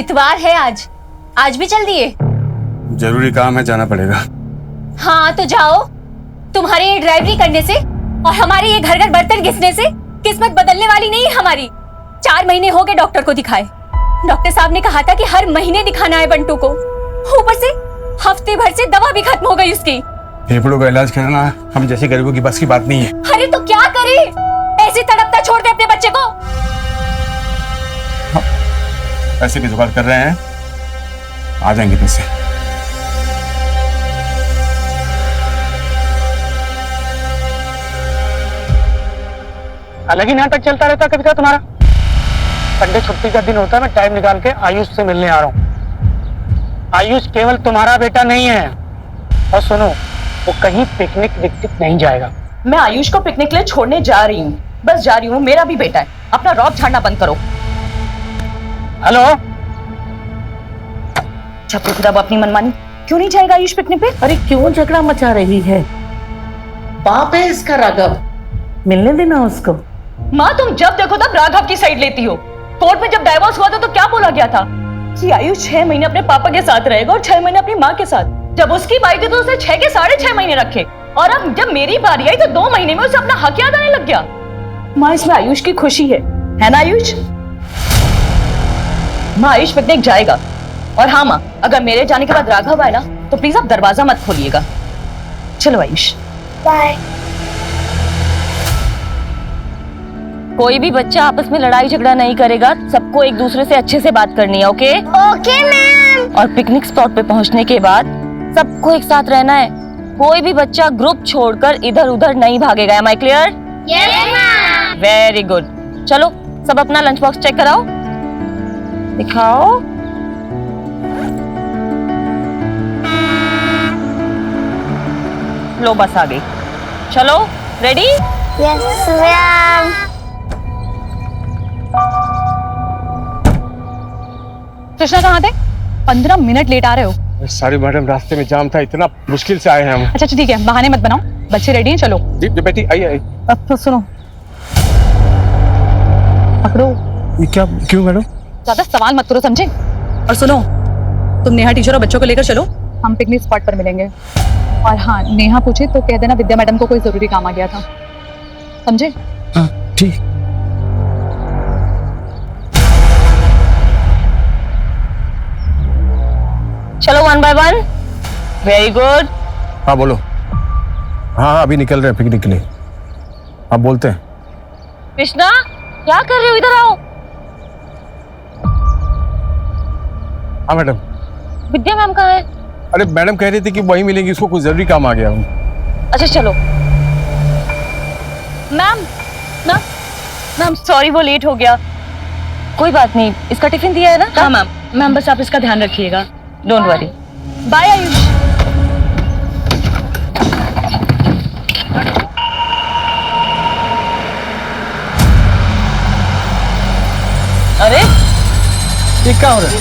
इतवार है आज भी चल दिए? जरूरी काम है, जाना पड़ेगा। हाँ तो जाओ। तुम्हारे ये ड्राइवरी करने से और हमारे ये घर घर बर्तन घिसने से किस्मत बदलने वाली नहीं है हमारी। 4 महीने हो गए डॉक्टर को दिखाए। डॉक्टर साहब ने कहा था कि हर महीने दिखाना है बंटू को। ऊपर से हफ्ते भर से दवा भी खत्म हो गई उसकी। फेफड़ों का इलाज करना हम जैसे गरीबों की बस की बात नहीं है। अरे तो क्या करे, ऐसे तड़पता छोड़ दे अपने बच्चे को। पैसे की जुगाड़ कर रहे हैं, आ जाएंगे पैसे। अलग ही नाटक चलता रहता है कविता तुम्हारा। संडे छुट्टी का दिन होता है, मैं टाइम निकाल के आयुष से मिलने आ रहा हूँ। आयुष केवल तुम्हारा बेटा नहीं है। और सुनो, वो कहीं पिकनिक विकनिक नहीं जाएगा। मैं आयुष को पिकनिक ले छोड़ने जा रही हूँ, बस जा रही हूँ। मेरा भी बेटा है, अपना रौब झाड़ना बंद करो। हेलो, छपरी खुदा अपनी मनमानी। क्यों नहीं जाएगा आयुष पिकनिक पे? अरे क्यों झगड़ा मचा रही है? बाप है इसका राघव, मिलने देना उसको। माँ तुम जब देखो तब राघव की साइड लेती हो। कोर्ट में जब डाइवोर्स हुआ था तो क्या बोला गया था कि आयुष 6 महीने अपने पापा के साथ रहेगा और 6 महीने अपनी माँ के साथ। जब उसकी बारी थी तो उसे 6 के 6.5 महीने रखे, और अब जब मेरी बारी आई तो 2 महीने में उसे अपना हक याद आने लग गया। माँ इसमें आयुष की खुशी है ना आयुष? माँ आयुष पिकनिक जाएगा। और हाँ माँ, अगर मेरे जाने के बाद राघव आए ना तो प्लीज आप दरवाजा मत खोलिएगा। चलो आयुष, बाय। कोई भी बच्चा आपस में लड़ाई झगड़ा नहीं करेगा, सबको एक दूसरे से अच्छे से बात करनी है। Okay okay ma'am. और पिकनिक स्पॉट पे पहुंचने के बाद सबको एक साथ रहना है। कोई भी बच्चा ग्रुप छोड़कर इधर उधर नहीं भागेगा। Am I clear? Yes ma'am. Very good. चलो सब अपना लंच बॉक्स चेक कराओ, दिखाओ। लो बस आ गई। चलो रेडी? Yes ma'am. कृष्णा कहाँ थे? 15 मिनट लेट आ रहे हो। सारी मैडम, रास्ते में जाम था, इतना मुश्किल से आए हैं हम। अच्छा ठीक है, बहाने मत बनाओ। बच्चे रेडी हैं, चलो। जी बेटी, आइए। अब तो सुनो, पकड़ो। ये क्या, क्यों मैडम? ज्यादा सवाल मत करो, समझे? और सुनो, तुम नेहा टीचर और बच्चों को लेकर चलो, हम पिकनिक स्पॉट पर मिलेंगे। और हाँ, नेहा पूछे तो कह देना विद्या मैडम को कोई जरूरी काम आ गया था, समझे? हाँ ठीक। चलो 1 by 1। Very good. हाँ बोलो। हाँ अभी निकल रहे हैं पिकनिक के लिए। आप बोलते हैं। कृष्णा क्या कर रहे हो? इधर आओ। हाँ मैडम। विद्या मैम कहाँ है? अरे मैडम कह रही थी कि वहीं मिलेंगी, उसको कुछ जरूरी काम आ गया। अच्छा चलो। मैम मैम मैम सॉरी, वो लेट हो गया। कोई बात नहीं, इसका टिफिन दिया है ना? हाँ मैम। मैम बस आप इसका ध्यान रखिएगा। Don't worry. बाय आयुष। अरे ये क्या हो रहा है?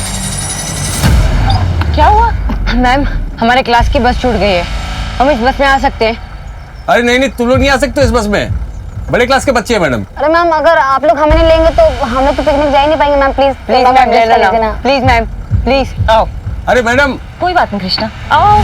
क्या हुआ? मैम हमारे क्लास की बस छूट गई है, हम इस बस में आ सकते हैं? अरे नहीं, तुम लोग नहीं आ सकते इस बस में, बड़े क्लास के बच्चे हैं मैडम। अरे मैम, अगर आप लोग हमें नहीं लेंगे तो हम लोग तो पिकनिक जा ही नहीं पाएंगे मैम। प्लीज प्लीज मैम ले लेना, प्लीज मैम प्लीज। आओ। अरे मैडम। कोई बात नहीं कृष्णा, आओ।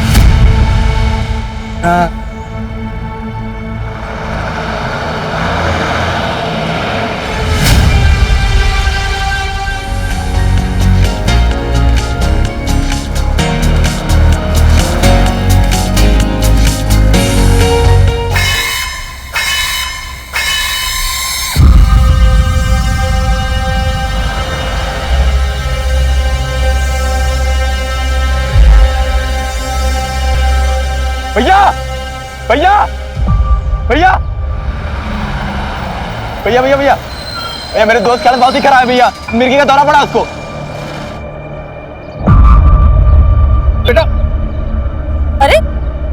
भैया भैया भैया भैया भैया भैया भैया, मेरे दोस्त की हालत बहुत ही खराब है भैया, मिर्गी का दौरा पड़ा उसको। बेटा। अरे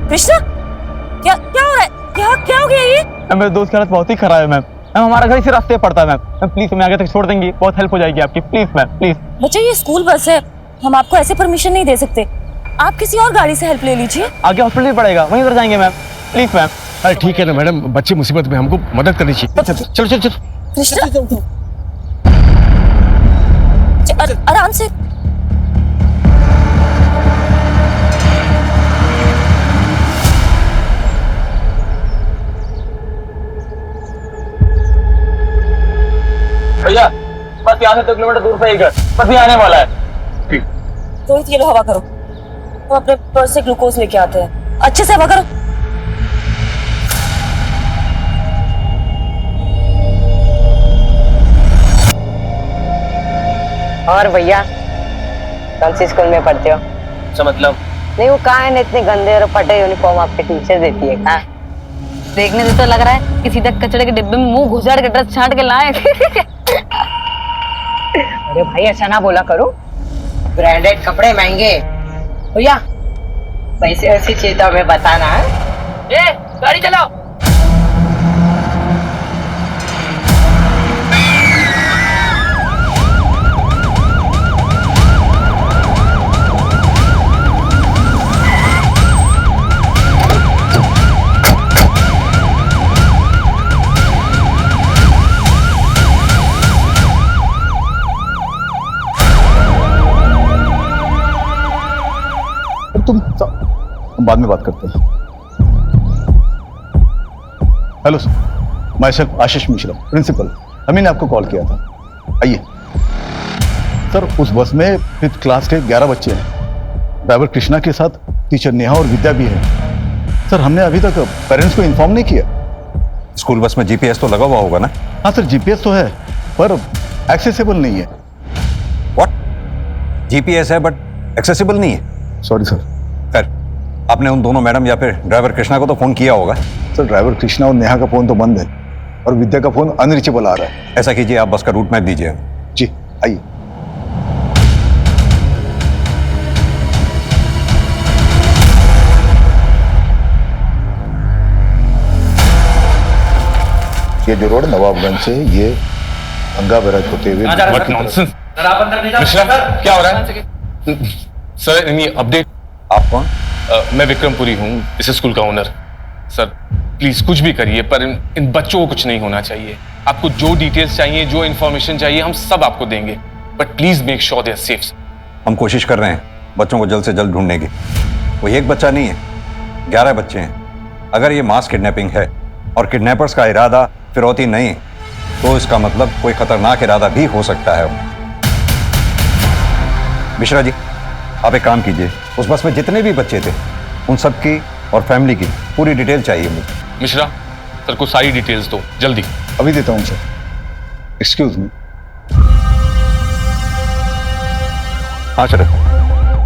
कृष्णा क्या क्या हो रहा है? क्या हो गया ये? मेरे दोस्त की हालत बहुत ही खराब है मैम। हमारा घर इसी रास्ते पड़ता है मैम। प्लीज हमें आगे तक छोड़ देंगी, बहुत हेल्प हो जाएगी आपकी। Please ma'am please. बच्चा ये स्कूल बस है, हम आपको ऐसे परमिशन नहीं दे सकते। आप किसी और गाड़ी से हेल्प ले लीजिए। आगे हॉस्पिटल पड़ेगा, वहीं उधर जाएंगे मैम। Please ma'am. अरे ठीक है ना मैडम, बच्चे मुसीबत में, हमको मदद करनी चाहिए। चलो चलो चलो। कृष्णा आराम से। बस यहाँ से 2 किलोमीटर दूर पे ही घर, बस भी आने वाला है। रोहित ये लो हवा करो, हम अपने पर्स से ग्लूकोज लेके आते हैं, अच्छे से हवा करो। और भैया कौन सी स्कूल में पढ़ते हो? अच्छा मतलब नहीं वो कहाँ है, इतने गंदे और फटे यूनिफॉर्म आपके टीचर देती है कहाँ? देखने से तो लग रहा है कि सीधा कचड़े के डिब्बे में मुंह घुसाड़ के ड्रेस छांट के लाए। अरे भाई ऐसा ना बोला करो, ब्रांडेड कपड़े महंगे। भैया वैसे ऐसी चीज तो हमें बताना है। गाड़ी चलाओ। हम बाद में बात करते हैं। हेलो सर, मैं सर आशीष मिश्रा, प्रिंसिपल। अमीन ने आपको कॉल किया था, आइए। सर उस बस में 5th क्लास के 11 बच्चे हैं। ड्राइवर कृष्णा के साथ टीचर नेहा और विद्या भी है। सर हमने अभी तक पेरेंट्स को इन्फॉर्म नहीं किया। स्कूल बस में जीपीएस तो लगा हुआ होगा ना? हाँ सर, जीपीएस तो है पर एक्सेसिबल नहीं है। व्हाट? जीपीएस है बट एक्सेसिबल नहीं है? Sorry sir. खैर, आपने उन दोनों मैडम या फिर ड्राइवर कृष्णा को तो फोन किया होगा? सर ड्राइवर कृष्णा और नेहा का फोन तो बंद है और विद्या का फोन अनरीचेबल आ रहा है। ऐसा कीजिए, आप बस का रूट मैप दीजिए। जी आइए। ये जो रोड नवाबगंज से ये गंगा बैराज होते हुए। What nonsense? मिश्रा, क्या हो रहा है? Sir any update? आप कौन? मैं विक्रमपुरी हूँ, इस स्कूल का ओनर। सर प्लीज कुछ भी करिए पर इन बच्चों को कुछ नहीं होना चाहिए। आपको जो डिटेल्स चाहिए, जो इन्फॉर्मेशन चाहिए, हम सब आपको देंगे, but please make sure they are safe. हम कोशिश कर रहे हैं बच्चों को जल्द से जल्द ढूंढने की। वो एक बच्चा नहीं है, 11 बच्चे हैं। अगर ये मास किडनैपिंग है और किडनैपर्स का इरादा फिरौती नहीं, तो इसका मतलब कोई खतरनाक इरादा भी हो सकता है। मिश्रा जी, आप एक काम कीजिए, उस बस में जितने भी बच्चे थे उन सब की और फैमिली की पूरी डिटेल चाहिए मुझे। मिश्रा सर को सारी डिटेल्स दो जल्दी। अभी देता हूँ सर। Excuse me. हाँ शरद,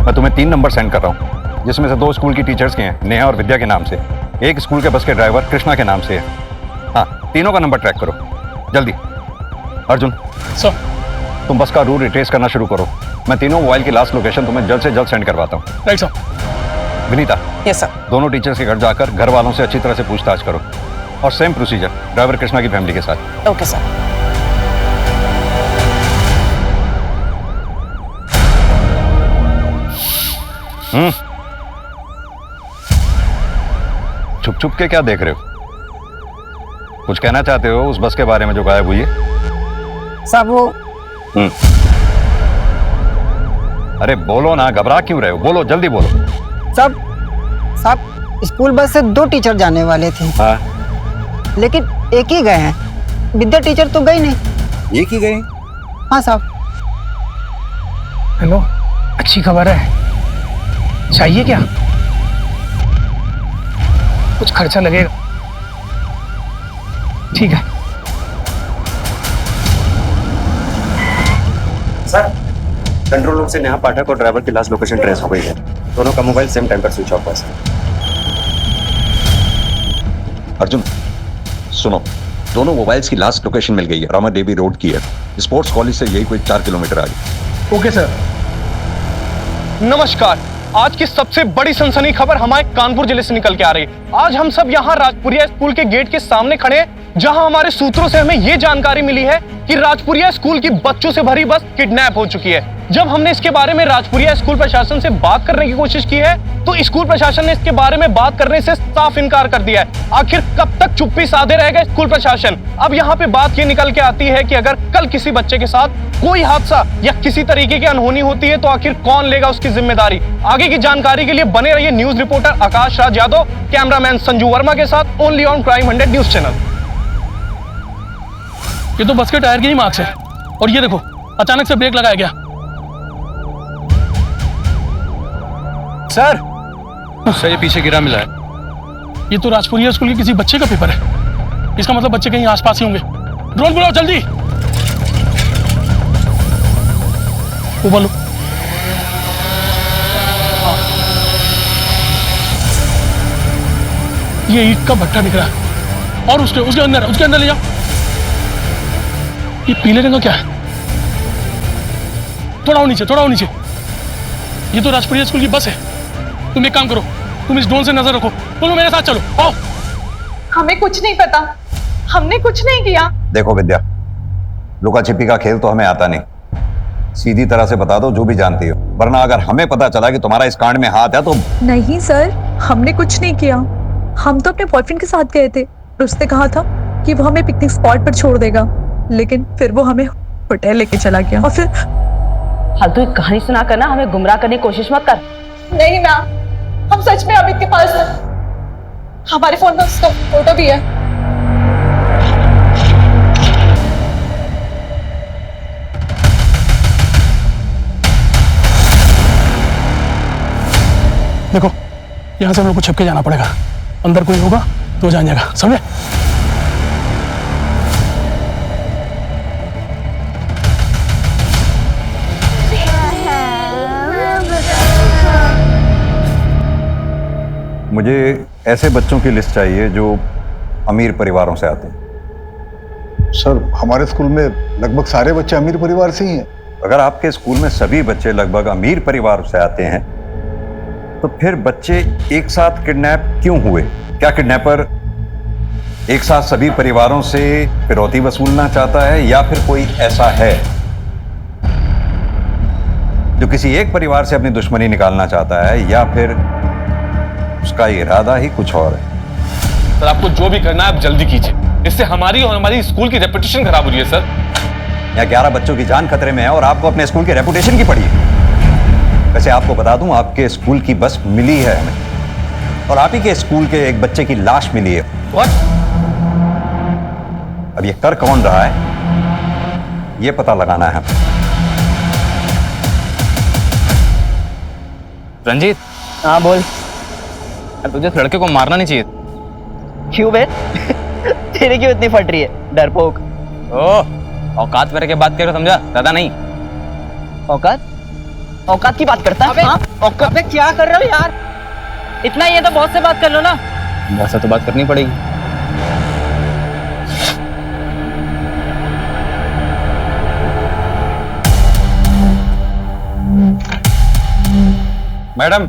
मैं तुम्हें 3 नंबर सेंड कर रहा हूँ, जिसमें से 2 स्कूल की टीचर्स के हैं, नेहा और विद्या के नाम से। एक स्कूल के बस के ड्राइवर कृष्णा के नाम से है। हाँ, तीनों का नंबर ट्रैक करो जल्दी। अर्जुन सर, तुम बस का रूट रिट्रेस करना शुरू करो। मैं तीनों मोबाइल की लास्ट लोकेशन तुम्हें जल्द से जल्द सेंड करवाता हूँ। Right sir. Vinita, yes sir. दोनों टीचर्स के घर जाकर घर वालों से अच्छी तरह से पूछताछ करो और सेम प्रोसीजर ड्राइवर कृष्णा की फैमिली के साथ। Okay sir. छुप छुप के क्या देख रहे हो? कुछ कहना चाहते हो उस बस के बारे में जो गायब हुई है? सब वो अरे बोलो ना, घबरा क्यों रहे हो? बोलो, जल्दी बोलो। सब स्कूल बस से 2 टीचर जाने वाले थे। हाँ, लेकिन एक ही गए हैं। विद्या टीचर तो गई नहीं। एक ही गए? हाँ साहब। हेलो, अच्छी खबर है। चाहिए क्या? कुछ खर्चा लगेगा। ठीक है सर, कंट्रोल रूम से नेहा पाठक और ड्राइवर की लास्ट लोकेशन ट्रेस हो गई है। दोनों का मोबाइल सेम टाइम पर स्विच ऑफ हुआ है। अर्जुन सुनो, दोनों मोबाइल्स की लास्ट लोकेशन मिल गई है, रामा देवी रोड की है। स्पोर्ट्स कॉलेज से यही कोई 4 किलोमीटर आगे। Okay sir. नमस्कार, आज की सबसे बड़ी सनसनी खबर हमारे कानपुर जिले से निकल के आ रही है। आज हम सब यहाँ राजपुरिया स्कूल के गेट के सामने खड़े हैं, जहाँ हमारे सूत्रों से हमें ये जानकारी मिली है कि राजपुरिया स्कूल की बच्चों से भरी बस किडनैप हो चुकी है। जब हमने इसके बारे में राजपुरिया स्कूल प्रशासन से बात करने की कोशिश की है, तो स्कूल प्रशासन ने इसके बारे में बात करने से साफ इनकार कर दिया है। आखिर कब तक चुप्पी साधे रहेगा स्कूल प्रशासन? अब यहाँ पे बात ये निकल के आती है कि अगर कल किसी बच्चे के साथ कोई हादसा या किसी तरीके की अनहोनी होती है, तो आखिर कौन लेगा उसकी जिम्मेदारी? आगे की जानकारी के लिए बने रहिए news reporter Akash Raj Yadav, cameraman Sanju Verma के साथ, only on crime 100 news channel. ये तो बस के टायर के ही मार्क्स है, और ये देखो अचानक से ब्रेक लगाया गया। सर सर ये पीछे गिरा मिला है। ये तो राजपुरिया स्कूल के किसी बच्चे का पेपर है। इसका मतलब बच्चे कहीं आसपास ही होंगे। ड्रोन बुलाओ जल्दी। ऊपर लो। ये ईंट का भट्टा दिख रहा है और उसके अंदर ले जाओ। ये पीले रंग का क्या है? थोड़ा और नीचे। ये तो राजपुरिया स्कूल की बस है। तुम एक काम करो, तुम इस ड्रोन से नजर रखो। तुम मेरे साथ चलो, आओ। हमें कुछ नहीं पता, हमने कुछ नहीं किया। देखो विद्या, लुका छिपी का खेल तो हमें आता नहीं। सीधी तरह से बता दो जो भी जानती हो, वरना अगर हमें पता चला कि तुम्हारा इस कांड में हाथ है तो। नहीं सर, हमने कुछ नहीं किया। हम तो अपने बॉयफ्रेंड के साथ गए थे और उसने कहा था कि वो हमें पिकनिक स्पॉट पर छोड़ देगा, लेकिन फिर वो हमें होटल लेके चला गया और फिर। फालतू एक कहानी सुना कर ना हमें गुमराह करने की कोशिश मत कर। नहीं ना, हम सच में अमित के पास हैं। हमारे फोन में उसका फोटो भी है। देखो, यहां से हम लोग को छुप के जाना पड़ेगा। अंदर कोई होगा तो जान जाएगा, समझे? मुझे ऐसे बच्चों की लिस्ट चाहिए जो अमीर परिवारों से आते हैं। सर, हमारे स्कूल में लगभग सारे बच्चे अमीर परिवार से ही हैं। अगर आपके स्कूल में सभी बच्चे लगभग अमीर परिवार से आते हैं तो फिर बच्चे एक साथ किडनैप क्यों हुए? क्या किडनैपर एक साथ सभी परिवारों से फिरौती वसूलना चाहता है, या फिर कोई ऐसा है जो किसी एक परिवार से अपनी दुश्मनी निकालना चाहता है, या फिर उसका इरादा ही कुछ और है? सर, आपको जो भी करना है आप जल्दी कीजिए। इससे हमारी और हमारी स्कूल की रेपुटेशन खराब हो रही है सर। यहाँ 11 बच्चों की जान खतरे में है और आपको अपने स्कूल की रेपुटेशन की पड़ी है। वैसे आपको बता दूं, आपके स्कूल की बस मिली है हमें, और आप ही के स्कूल के एक बच्चे की लाश मिली है। What? अब ये कर कौन रहा है ये पता लगाना है। रंजीत। हाँ बोल। तुझे इस लड़के को मारना नहीं चाहिए। क्यों बे? तेरी क्यों इतनी फट रही है, डरपोक? ओह, औकात मेरे के बात कर, समझा? ज्यादा नहीं। औकात की बात करता है? हाँ? औकात में क्या कर रहे हो यार? इतना ही है तो बहुत से बात कर लो ना। वैसे तो बात करनी पड़ेगी। मैडम,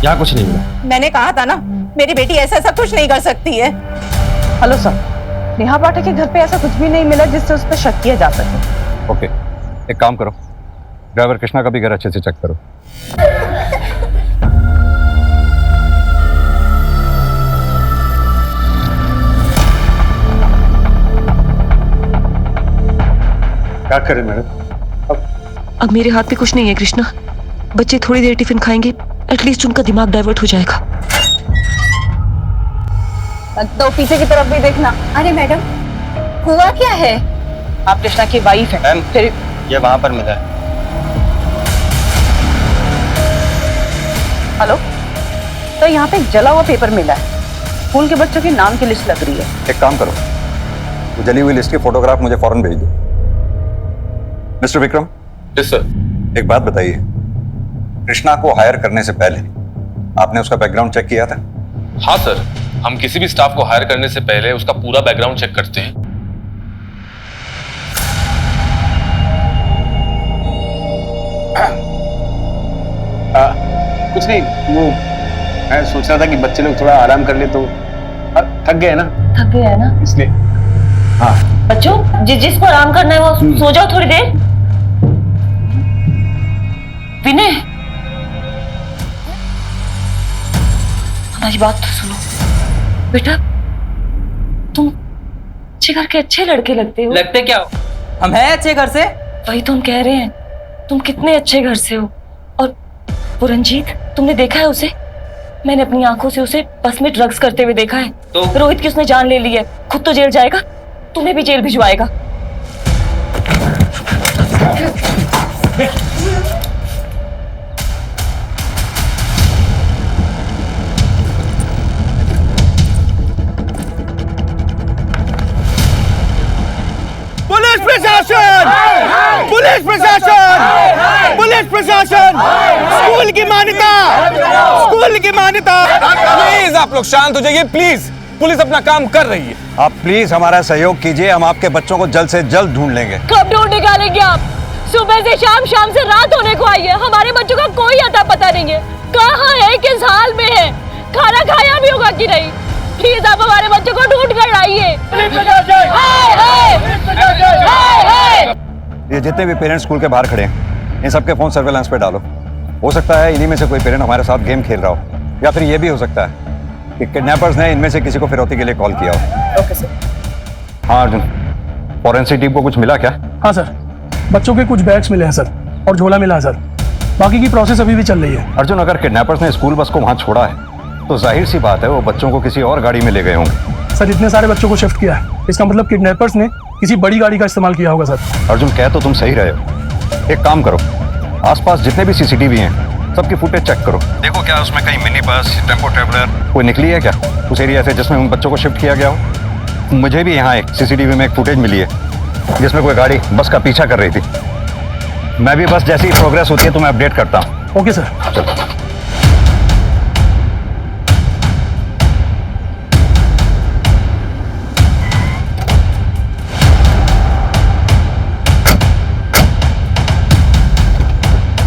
यहाँ कुछ नहीं मिला। मैंने कहा था ना, मेरी बेटी ऐसा सब कुछ नहीं कर सकती है। हेलो सर, नेहा पाठक के घर पे ऐसा कुछ भी नहीं मिला जिससे उस पर शक किया जा सके। ओके, एक काम करो, ड्राइवर कृष्णा का भी घर अच्छे से चेक करो। क्या करें मैडम? अब मेरे हाथ पे कुछ नहीं है कृष्णा। बच्चे थोड़ी देर टिफिन खाएंगे, एटलीस्ट उनका दिमाग डाइवर्ट हो जाएगा। तो पीछे की तरफ भी देखना। अरे मैडम, हुआ क्या है? आप कृष्णा की वाइफ है। फिर ये वहां पर मिला है। हेलो, तो यहाँ पे एक जला हुआ पेपर मिला है। स्कूल के बच्चों के नाम की लिस्ट लग रही है। एक काम करो, वो जली हुई लिस्ट की फोटोग्राफ मुझे फौरन भेज दो। मिस्टर विक्रम। Yes sir. एक बात बताइए, कृष्णा को हायर करने से पहले आपने उसका बैकग्राउंड चेक किया था? हाँ सर, हम किसी भी स्टाफ को हायर करने से पहले उसका पूरा बैकग्राउंड चेक करते हैं। कुछ नहीं, वो मैं सोच रहा था कि बच्चे लोग थोड़ा आराम कर ले तो थक गए ना। थक गया है ना इसलिए। हाँ बच्चों, जिसको आराम करना है वो सो जाओ थोड़ी देर। विनय, हमारी बात तो सुनो बेटा। तुम अच्छे घर के अच्छे लड़के लगते हो। लगते क्या हो? हम हैं अच्छे घर से। वही तो हम कह रहे हैं, तुम कितने अच्छे घर से हो। और वो रंजीत, तुमने देखा है उसे? मैंने अपनी आंखों से उसे बस में ड्रग्स करते हुए देखा है। तो रोहित की उसने जान ले ली है, खुद तो जेल जाएगा, तुम्हें भी जेल भिजवाएगा। पुलिस प्रशासन, पुलिस प्रशासन, पुलिस प्रशासन, स्कूल की मान्यता, स्कूल की मान्यता। प्लीज आप लोग शांत हो जाइए, प्लीज। पुलिस अपना काम कर रही है। आप प्लीज हमारा सहयोग कीजिए, हम आपके बच्चों को जल्द से जल्द ढूंढ लेंगे। कब ढूंढ निकालेंगे आप? सुबह से शाम, शाम से रात होने को आई है, हमारे बच्चों का कोई अता पता नहीं है। कहाँ है, किस हाल में है, खाना खाया भी होगा कि नहीं? प्लीज आप हमारे बच्चों को ढूंढ कर लाइए। ये जितने भी पेरेंट्स स्कूल के बाहर खड़े हैं, इन सबके फोन सर्वेलेंस पे डालो। हो सकता है इन्हीं में से कोई पेरेंट हमारे साथ गेम खेल रहा हो, या फिर ये भी हो सकता है कि किडनैपर्स ने इनमें से किसी को फिरौती के लिए कॉल किया हो। Okay sir. हाँ अर्जुन, फॉरेंसिक टीम को कुछ मिला क्या? हाँ सर, बच्चों के कुछ बैग्स मिले हैं सर, और झोला मिला है सर। बाकी की प्रोसेस अभी भी चल रही है। अर्जुन, अगर किडनैपर्स ने स्कूल बस को वहाँ छोड़ा है तो जाहिर सी बात है वो बच्चों को किसी और गाड़ी में ले गए होंगे। सर, इतने सारे बच्चों को शिफ्ट किया है, इसका मतलब किडनैपर्स ने किसी बड़ी गाड़ी का इस्तेमाल किया होगा सर। अर्जुन, कह तो तुम सही रहे हो। एक काम करो, आसपास जितने भी सीसीटीवी हैं सबकी फुटेज चेक करो, देखो क्या उसमें कहीं मिनी बस, टेम्पो ट्रेवलर कोई निकली है क्या उस एरिया से जिसमें उन बच्चों को शिफ्ट किया गया हो। मुझे भी यहाँ एक सीसीटीवी में एक फुटेज मिली है जिसमें कोई गाड़ी बस का पीछा कर रही थी। मैं भी बस जैसी प्रोग्रेस होती है तो मैं अपडेट करता हूँ। Okay sir. चलो।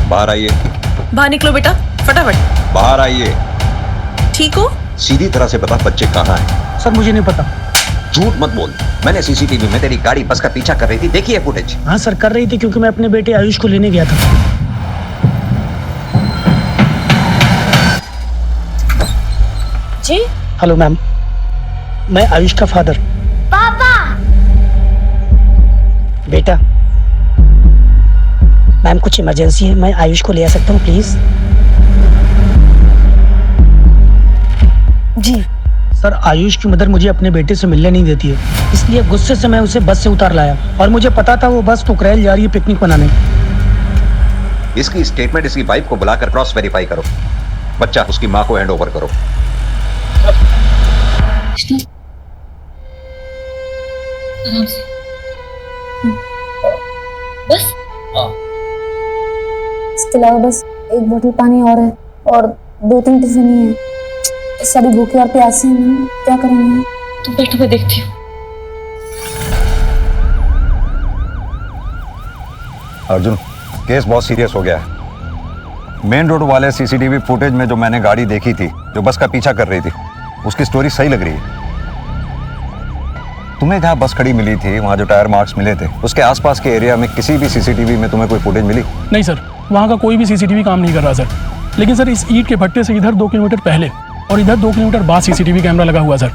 बाहर आइए। बाहर निकलो बेटा, फटाफट बाहर आइए। ठीक हो? सीधी तरह से बता बच्चे कहाँ हैं? सर मुझे नहीं पता। झूठ मत बोल, मैंने सीसीटीवी में तेरी गाड़ी बस का पीछा कर रही थी, देखी है फुटेज? हाँ सर, कर रही थी क्योंकि मैं अपने बेटे आयुष को लेने गया था। जी हेलो मैम, मैं आयुष का फादर। पापा। बेटा, मैम कुछ इमरजेंसी है, मैं आयुष को ले आ सकता हूँ प्लीज? जी सर, आयुष की मदर मुझे अपने बेटे से मिलने नहीं देती है, इसलिए गुस्से से मैं उसे बस से उतार लाया, और मुझे पता था वो बस टुकरेल जा रही है पिकनिक मनाने। इसकी स्टेटमेंट इसकी वाइफ को बुलाकर क्रॉस वेरीफाई करो। बच्चा उसकी माँ को हैंड ओवर करो। आराम से। बस इसके अलावा बस एक बोतल पानी और है, और 2-3 टिफिन ही है। सभी भूखे और प्यासे हैं मैम, क्या करेंगे? तुम बैठो, मैं देखती हूँ। अर्जुन, केस बहुत सीरियस हो गया है। मेन रोड वाले सीसीटीवी फुटेज में जो मैंने गाड़ी देखी थी जो बस का पीछा कर रही थी, उसकी स्टोरी सही लग रही है। तुम्हें जहाँ बस खड़ी मिली थी वहाँ जो टायर मार्क्स मिले थे, उसके आसपास के एरिया में किसी भी सीसीटीवी में तुम्हें कोई फुटेज मिली? नहीं सर, वहाँ का कोई भी सीसीटीवी काम नहीं कर रहा सर। लेकिन सर, इस ईंट के भट्टे से इधर 2 किलोमीटर पहले और इधर 2 किलोमीटर बाद सीसीटीवी कैमरा लगा हुआ सर।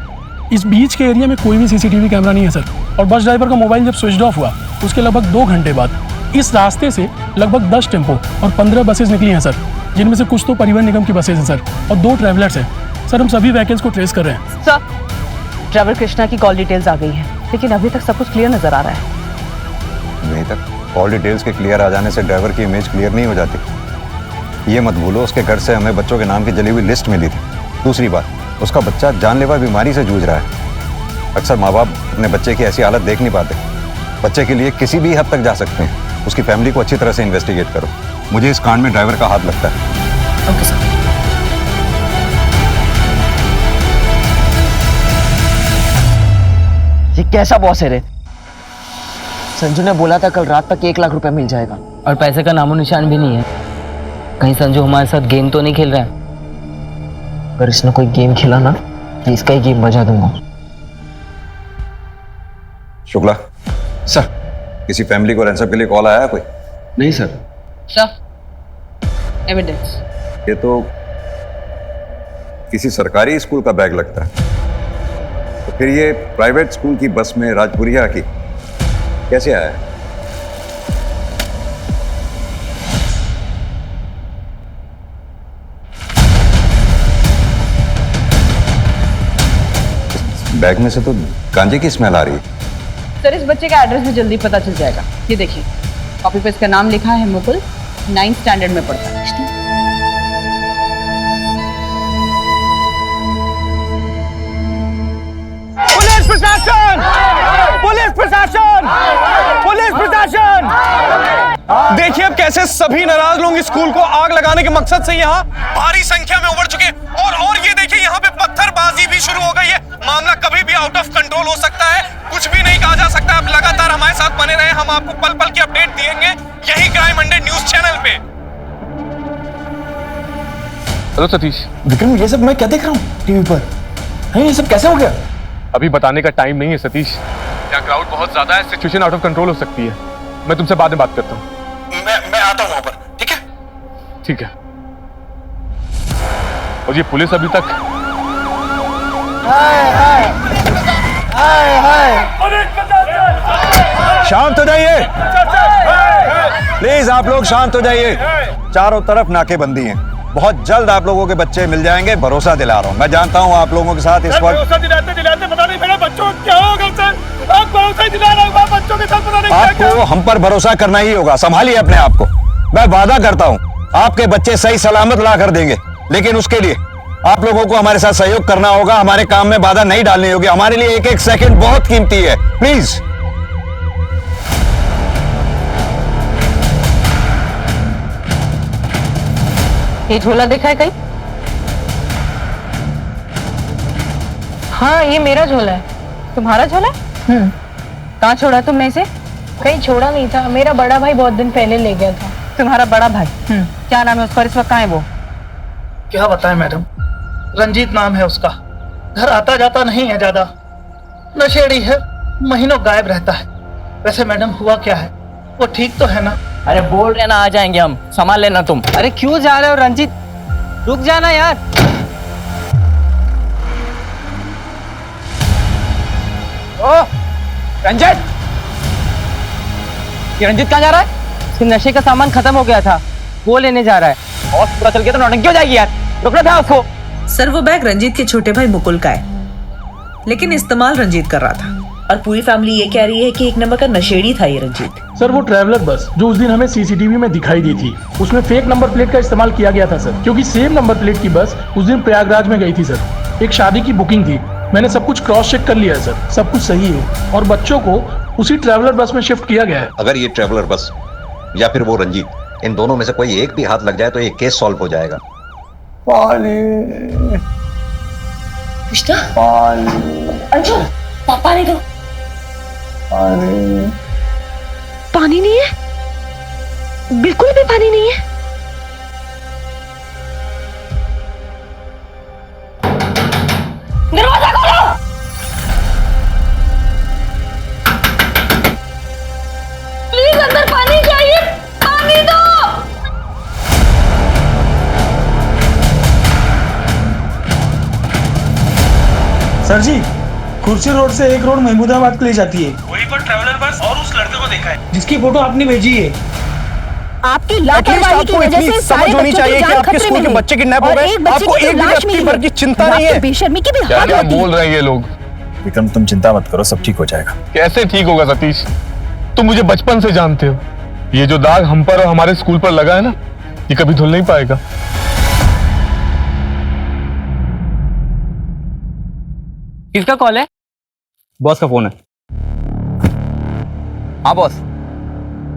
इस बीच के एरिया में कोई भी सीसीटीवी कैमरा नहीं है सर। और बस ड्राइवर का मोबाइल जब स्विच ऑफ हुआ उसके लगभग 2 घंटे बाद इस रास्ते से लगभग 10 टेम्पो और 15 बसेस निकली हैं सर, जिनमें से कुछ तो परिवहन निगम की बसेस हैं सर, और 2 ट्रैवलर्स हैं सर। हम सभी व्हीकल्स को ट्रेस कर रहे हैं सर। ड्राइवर कृष्णा की कॉल डिटेल्स आ गई हैं, लेकिन अभी तक सब कुछ क्लियर नजर आ रहा है। नहीं तक कॉल डिटेल्स के क्लियर आ जाने से ड्राइवर की इमेज क्लियर नहीं हो जाती। ये मत भूलो, उसके घर से हमें बच्चों के नाम की जली हुई लिस्ट मिली थी। दूसरी बात, उसका बच्चा जानलेवा बीमारी से जूझ रहा है। अक्सर माँ बाप अपने बच्चे की ऐसी हालत देख नहीं पाते। बच्चे के लिए किसी भी हद तक जा सकते हैं। उसकी फैमिली को अच्छी तरह से इन्वेस्टिगेट करो। मुझे इस कांड में ड्राइवर का हाथ लगता है। Okay sir. ये कैसा बॉस है रे? संजू ने बोला था कल रात तक 1 लाख रुपए मिल जाएगा, और पैसे का नामो निशान भी नहीं है। कहीं संजू हमारे साथ गेम तो नहीं खेल रहा है? अगर इसने कोई गेम खेला ना तो इसका ही गेम बजा दूंगा। शुक्ला सर, किसी फैमिली को रैंसम के लिए कॉल आया है कोई? नहीं सर। Sir evidence. ये तो किसी सरकारी स्कूल का बैग लगता है, तो फिर ये प्राइवेट स्कूल की बस में राजपुरिया की कैसे आया है? बैग में से तो गांजे की स्मेल आ रही है। सर, इस बच्चे का एड्रेस भी जल्दी पता चल जाएगा, ये देखिए। कॉपी पे इसका नाम लिखा है मुकुल, 9th स्टैंडर्ड में पढ़ता है। पुलिस प्रशासन! पुलिस प्रशासन! पुलिस प्रशासन! देखिए अब कैसे सभी नाराज लोग स्कूल को आग लगाने के मकसद से यहाँ भारी संख्या में उमड़ चुके और ये देखिए यहाँ पे पत्थरबाजी भी शुरू हो गई है। मामला कभी भी आउट ऑफ कंट्रोल हो सकता है, कुछ भी नहीं कहा जा सकता। आप लगातार हमारे साथ बने रहे, हम आपको पल पल की अपडेट देंगे यही क्राइम 100 न्यूज चैनल पे। हेलो सतीश। विक्रम, ये सब मैं क्या देख रहा हूँ टीवी पर? ये सब कैसे हो गया? अभी बताने का टाइम नहीं है सतीश, यहाँ क्राउड बहुत ज्यादा है, सिचुएशन आउट ऑफ कंट्रोल हो सकती है। मैं तुमसे बाद में बात करता हूँ। मैं आता हूँ वहां पर, ठीक है? ठीक है। और ये पुलिस अभी तक शांत हो जाइए प्लीज, आप लोग शांत हो जाइए। चारों तरफ नाकेबंदी है, बहुत जल्द आप लोगों के बच्चे मिल जाएंगे, भरोसा दिला रहा हूँ। मैं जानता हूँ आप लोगों के साथ इस वक्त भरोसा दिलाते पता नहीं मेरे बच्चों को क्या होगा सर। आप भरोसा दिला रहे हो, बच्चों के साथ पता नहीं आपको हम पर भरोसा करना ही होगा। संभालिए अपने आप को। मैं वादा करता हूँ आपके बच्चे सही सलामत ला कर देंगे, लेकिन उसके लिए आप लोगों को हमारे साथ सहयोग करना होगा, हमारे काम में बाधा नहीं डालनी होगी। हमारे लिए एक एक सेकंड बहुत कीमती है, प्लीज। ये झोला देखा है कहीं? हाँ, ये मेरा झोला है। तुम्हारा झोला? कहाँ छोड़ा तुमने इसे? कहीं छोड़ा नहीं था, मेरा बड़ा भाई बहुत दिन पहले ले गया था। तुम्हारा बड़ा भाई? क्या नाम है उसका? इस वक्त कहाँ है वो? क्या बताएं मैडम, रंजीत नाम है उसका। घर आता जाता नहीं है ज्यादा, नशेड़ी है, महीनों गायब रहता है। वैसे मैडम हुआ क्या है, वो ठीक तो है ना? अरे बोल रहे ना आ जाएंगे हम, संभाल लेना तुम। अरे क्यों जा रहे हो रंजीत, रुक जाना यार। ओ रंजीत, ये रंजीत कहाँ जा रहा है? इसके नशे का सामान खत्म हो गया था, वो लेने जा रहा है। और पूरा चल गया तो नौटंकी हो जाएगी यार, रुकना था उसको। सर वो बैग रंजीत के छोटे भाई मुकुल का है, लेकिन इस्तेमाल रंजीत कर रहा था। और पूरी फैमिली ये कह रही है कि एक नंबर का नशेड़ी था ये रंजीत। सर वो ट्रैवलर बस जो उस दिन हमें सीसीटीवी में दिखाई दी थी, उसमें फेक नंबर प्लेट का इस्तेमाल किया गया था सर, क्योंकि सेम नंबर प्लेट की बस उस दिन प्रयागराज में गई थी सर। एक शादी की बुकिंग थी, मैंने सब कुछ क्रॉस चेक कर लिया है सर, सब कुछ सही है। और बच्चों को उसी ट्रैवलर बस में शिफ्ट किया गया है। अगर ये ट्रैवलर बस या फिर वो रंजीत, इन दोनों में से कोई एक भी हाथ लग जाए तो ये केस सॉल्व हो जाएगा। कृष्णा, अंजू, पानी दो। पानी नहीं है, बिल्कुल भी पानी नहीं है। दरवाजा खोलो। प्लीज अंदर पानी चाहिए, पानी दो। सर जी, कुर्सी रोड से एक रोड महमूदाबाद के लिए जाती है। वहीं पर ट्रैवलर बस और उस लड़के को देखा है जिसकी फोटो आपने भेजी है। आपकी लापरवाही की वजह से सारे बच्चों की जान खतरे में है। बच्चे किडनैप हो गए, आपको एक भी अपनी भर की चिंता नहीं है। बेशर्मी की भी हद क्या होती है। बोल रहे हैं ये लोग? विक्रम तुम चिंता मत करो, सब ठीक हो जाएगा। कैसे ठीक होगा सतीश, तुम मुझे बचपन से जानते हो। ये जो दाग हम पर और हमारे स्कूल पर लगा है ना, ये कभी धुल नहीं पाएगा। किसका कॉल है? बॉस का फोन है। हाँ बॉस।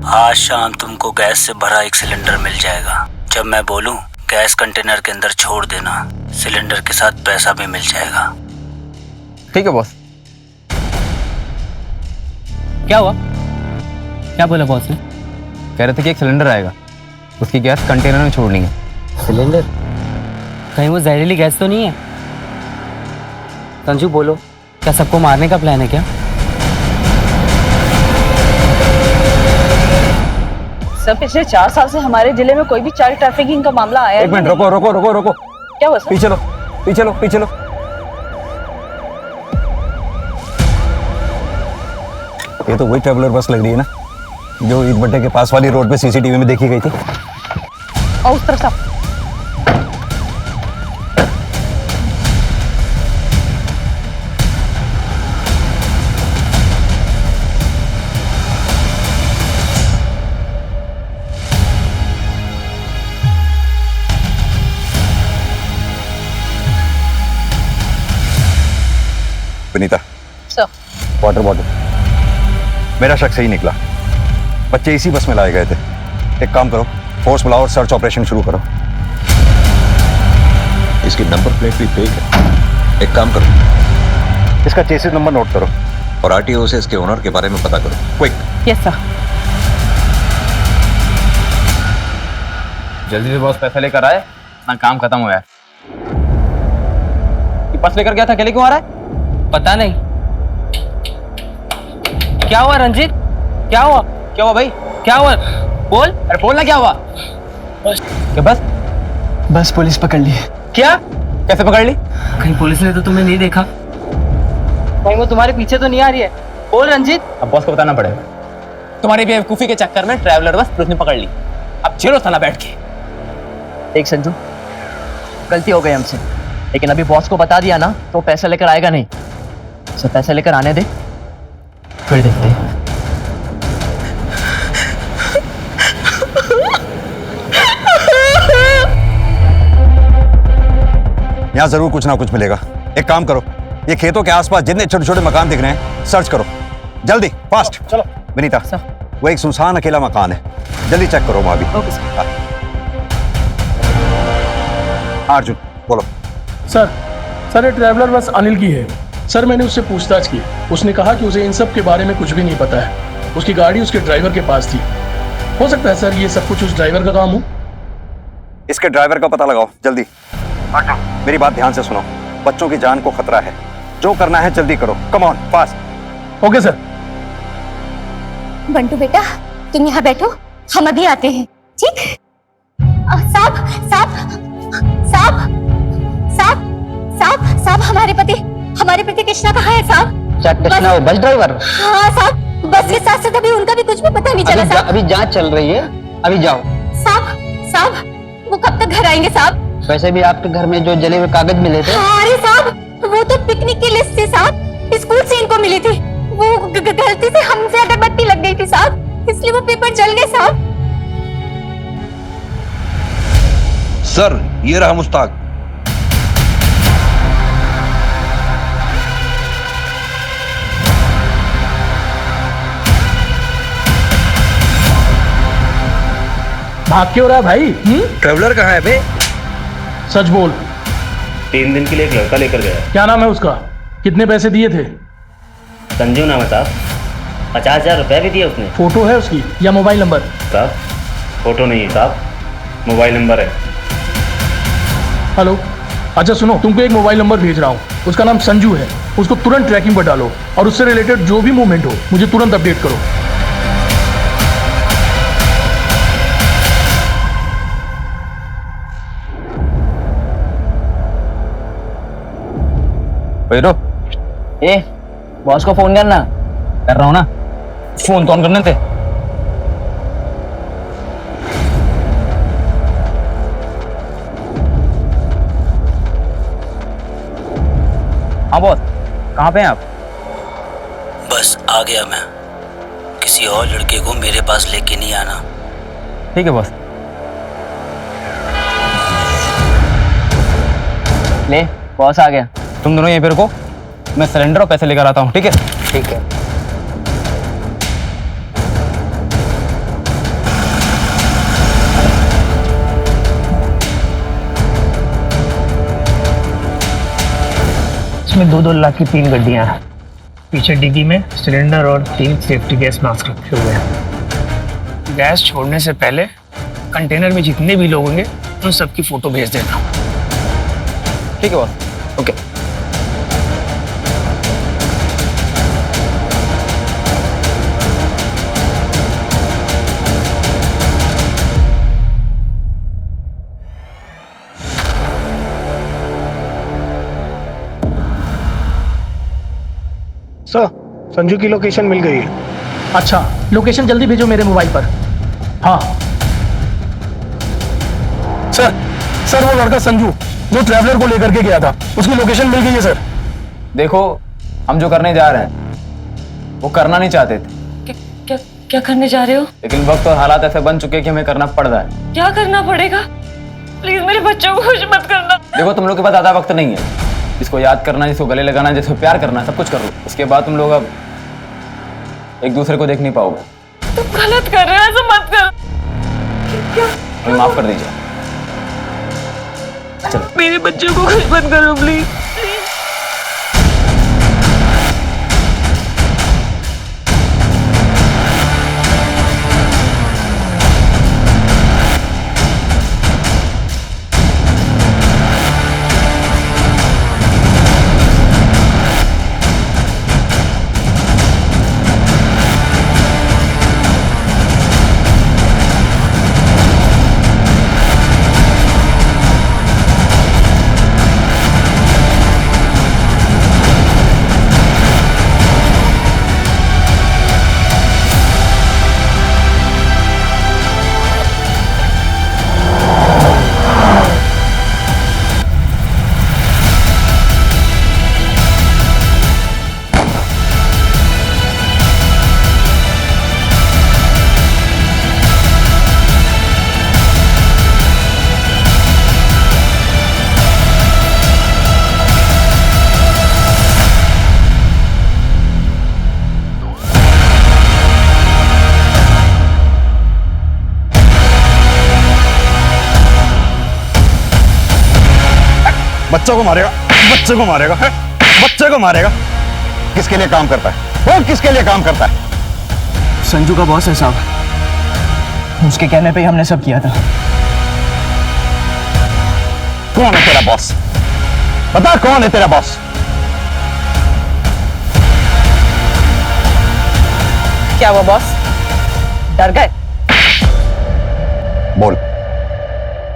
आज शाम तुमको गैस से भरा एक सिलेंडर मिल जाएगा। जब मैं बोलूं गैस कंटेनर के अंदर छोड़ देना, सिलेंडर के साथ पैसा भी मिल जाएगा। ठीक है बॉस। क्या हुआ? क्या बोला बॉस ने? कह रहे थे कि एक सिलेंडर आएगा, उसकी गैस कंटेनर में छोड़नी है। सिलेंडर? कहीं वो जहरीली गैस तो नहीं है? संजू बोलो, क्या सबको मारने का प्लान है क्या? सर पिछले 4 साल से हमारे जिले में कोई भी चाइल्ड ट्रैफिकिंग का मामला आया एक मिनट रुको रुको रुको रुको। क्या हुआ सर? पीछे लो पीछे लो पीछे लो। ये तो वही ट्रैवलर बस लग रही है ना जो ईद भट्टे के पास वाली रोड पे सीसीटीवी में देखी गई थी। और उस तरफ से विनीता, सर। Water bottle. मेरा शक सही निकला, बच्चे इसी बस में लाए गए थे। एक काम करो, फोर्स बुलाओ और सर्च ऑपरेशन शुरू करो। इसकी नंबर प्लेट भी फेक है। एक काम करो, इसका चेसिस नंबर नोट करो और आरटीओ से इसके ओनर के बारे में पता करो, क्विक। Yes sir. जल्दी से बॉस पैसा लेकर आए ना, काम खत्म हुआ है। पर्स लेकर गया था, अकेले क्यों आ रहा है? पता नहीं। क्या हुआ रंजीत? क्या हुआ? क्या हुआ भाई? क्या हुआ? बोल, अरे बोलना क्या हुआ? क्या बस? बस पुलिस पकड़ ली। क्या? कैसे पकड़ ली? कहीं पुलिस ने तो तुम्हें नहीं देखा? कहीं वो तुम्हारे पीछे तो नहीं आ रही है? बोल रंजीत। अब बॉस को बताना पड़ेगा। तुम्हारी बेवकूफी के चक्कर में ट्रैवलर बस पुलिस ने पकड़ ली। अब झेलो साला बैठ के। देख संजू, गलती हो गई हमसे, लेकिन अभी बॉस को बता दिया ना तो पैसा लेकर आएगा नहीं। उसे पैसा लेकर आने दे, फिर देखते हैं। यहाँ जरूर कुछ ना कुछ मिलेगा। एक काम करो, ये खेतों के आसपास जितने छोटे छोटे मकान दिख रहे हैं सर्च करो, जल्दी, फास्ट। चलो विनीता, वो एक सुनसान अकेला मकान है, जल्दी चेक करो वहां भी। Okay sir. अर्जुन बोलो। सर ये ट्रैवलर बस अनिल की है। सर मैंने उससे पूछताछ की, उसने कहा कि उसे इन सब के बारे में कुछ भी नहीं पता है। उसकी गाड़ी उसके ड्राइवर के पास थी। हो सकता है सर ये सब कुछ उस ड्राइवर का काम हो। इसके ड्राइवर का पता लगाओ जल्दी। मेरी बात ध्यान से सुनो, बच्चों की जान को खतरा है, जो करना है जल्दी करो, come on fast. Okay sir. Bantu बेटा, तुम यहाँ बैठो, हम अभी आते हैं, ठीक? साहब साहब साहब साहब साहब साहब, हमारे पति कृष्णा कहाँ है साहब? कृष्णा वो बस ड्राइवर? हाँ साहब, बस के साथ साथ अभी उनका भी कुछ भी पता नहीं चला साहब। अभी जांच चल रही है, अभी जाओ। साहब वो कब तक घर आएंगे साहब? वैसे भी आपके घर में जो जले हुए कागज मिले थे। अरे साहब, वो तो पिकनिक की लिस्ट थी साहब, स्कूल से इनको मिली थी। वो गलती से हमसे अगरबत्ती लग गई थी साहब, इसलिए वो पेपर जल गए साहब। सर ये रहा मुश्ताक। भाग क्यों रहा है भाई? ट्रैवलर कहाँ है बे? सच बोल। 3 दिन के लिए एक लड़का लेकर गया। क्या नाम है उसका? कितने पैसे दिए थे? संजू नाम है साहब, 50,000 रुपए भी दिए उसने। फोटो है उसकी या मोबाइल नंबर? साहब फोटो नहीं है साहब, मोबाइल नंबर है। हेलो, अच्छा सुनो, तुमको एक मोबाइल नंबर भेज रहा हूँ, उसका नाम संजू है। उसको तुरंत ट्रैकिंग पर डालो और उससे रिलेटेड जो भी मूवमेंट हो मुझे तुरंत अपडेट करो। ए, बॉस को फोन करना। कर रहा हूँ ना, फोन तो ऑन करने थे। हाँ बॉस, कहाँ पे हैं आप? बस आ गया मैं। किसी और लड़के को मेरे पास लेके नहीं आना। ठीक है बॉस। ले, बॉस आ गया। तुम दोनों यहीं पे रुको, मैं सिलेंडर और पैसे लेकर आता हूँ, ठीक है? ठीक है। इसमें 2-2 लाख की 3 गड्डियां हैं। पीछे डिग्गी में सिलेंडर और 3 सेफ्टी गैस मास्क रखे हुए हैं। गैस छोड़ने से पहले कंटेनर में जितने भी लोग होंगे उन सबकी फोटो भेज देना। ठीक है बॉस, ओके। सर, संजू की लोकेशन मिल गई है। अच्छा, लोकेशन जल्दी भेजो मेरे मोबाइल पर। हाँ सर वो लड़का संजू जो ट्रैवलर को लेकर के गया था, उसकी लोकेशन मिल गई है सर। देखो, हम जो करने जा रहे हैं वो करना नहीं चाहते थे। क्या करने जा रहे हो? लेकिन वक्त और हालात ऐसे बन चुके हैं कि हमें करना पड़ रहा है। क्या करना पड़ेगा? प्लीज मेरे बच्चों को कुछ मत करना। देखो, तुम लोग के पास ज्यादा वक्त नहीं है, जिसको याद करना, जिसको गले लगाना, जिसको प्यार करना, सब कुछ कर लो। उसके बाद तुम लोग अब एक दूसरे को देख नहीं पाओगे। तुम गलत कर रहे हो, ऐसा मत कर। हमें माफ कर दीजिए। चलो मेरे बच्चों को कुछ मत करो प्लीज। बच्चों को मारेगा, बच्चे को मारेगा, है? बच्चे को मारेगा। किसके लिए काम करता है वो? किसके लिए काम करता है? संजू का बॉस है साहब, उसके कहने पे ही हमने सब किया था। कौन है तेरा बॉस? बता कौन है तेरा बॉस? क्या वो बॉस डर गए? बोल।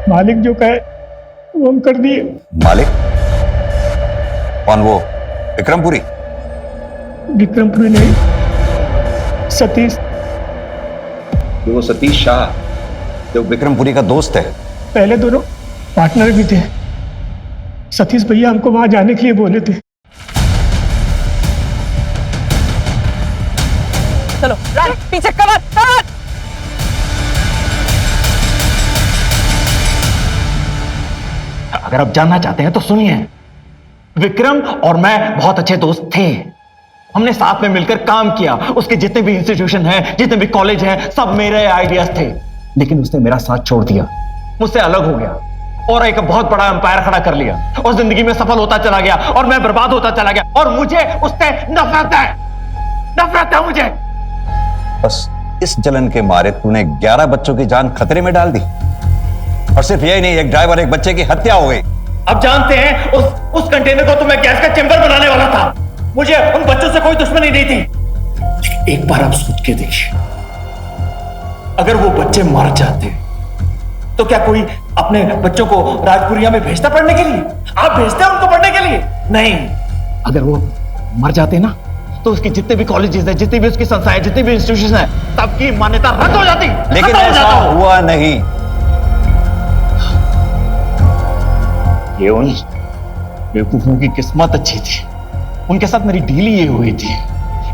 मालिक जो कहे वो हम कर दिए। मालिक? कौन वो? विक्रमपुरी? विक्रमपुरी नहीं, सतीश। वो सतीश शाह जो विक्रमपुरी का दोस्त है। पहले दोनों पार्टनर भी थे। सतीश भैया हमको वहां जाने के लिए बोले थे। चलो पीछे कवर। अगर आप जानना चाहते हैं तो सुनिए। विक्रम और मैं बहुत अच्छे दोस्त थे। हमने साथ में मिलकर काम किया। उसके जितने भी इंस्टीट्यूशन हैं, जितने भी कॉलेज हैं, सब मेरे आइडियाज थे। लेकिन उसने मेरा साथ छोड़ दिया, मुझसे अलग हो गया और एक बहुत बड़ा एम्पायर खड़ा कर लिया और जिंदगी में सफल होता चला गया और मैं बर्बाद होता चला गया और मुझे उससे नफरत है। नफरत है मुझे। बस इस जलन के मारे तूने 11 बच्चों की जान खतरे में डाल दी। और सिर्फ यही नहीं, एक ड्राइवर, एक बच्चे की हत्या हो गई। अब जानते हैं उस कंटेनर को तो मैं गैस का चेंबर बनाने वाला था। मुझे उन बच्चों से कोई दुश्मनी नहीं थी। एक बार आप सोच के देखिए, अगर वो बच्चे मर जाते तो क्या कोई अपने बच्चों को राजपुरिया में भेजता पढ़ने के लिए? आप भेजते हैं उनको पढ़ने के लिए? नहीं। अगर वो मर जाते ना तो उसके जितने भी कॉलेजेस हैं, जितनी भी उसकी संस्थाएं, जितनी भी इंस्टीट्यूशन है, सबकी मान्यता रद्द हो जाती। लेकिन ऐसा हुआ नहीं। ये उन बेवकूफों की किस्मत अच्छी थी। उनके साथ मेरी डील ये हुई थी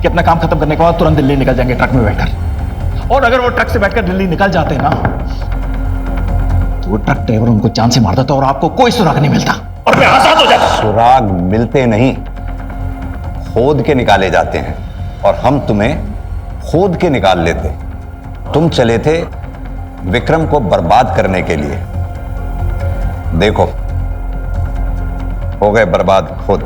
कि अपना काम खत्म करने के बाद तुरंत दिल्ली निकल जाएंगे ट्रक में बैठकर। और अगर वो ट्रक से बैठकर दिल्ली निकल जाते ना तो वो ट्रक ड्राइवर उनको जान से मार देता और आपको कोई सुराग नहीं मिलता और मैं आजाद हो जाता। सुराग मिलते नहीं, खोद के निकाले जाते हैं और हम तुम्हें खोद के निकाल लेते। तुम चले थे विक्रम को बर्बाद करने के लिए, देखो हो गए बर्बाद खुद।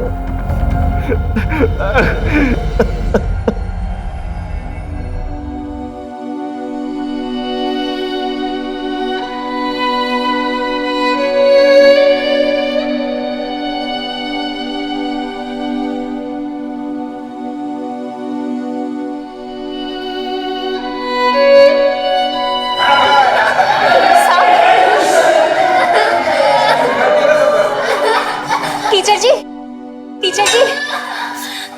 टीचर जी, टीचर जी,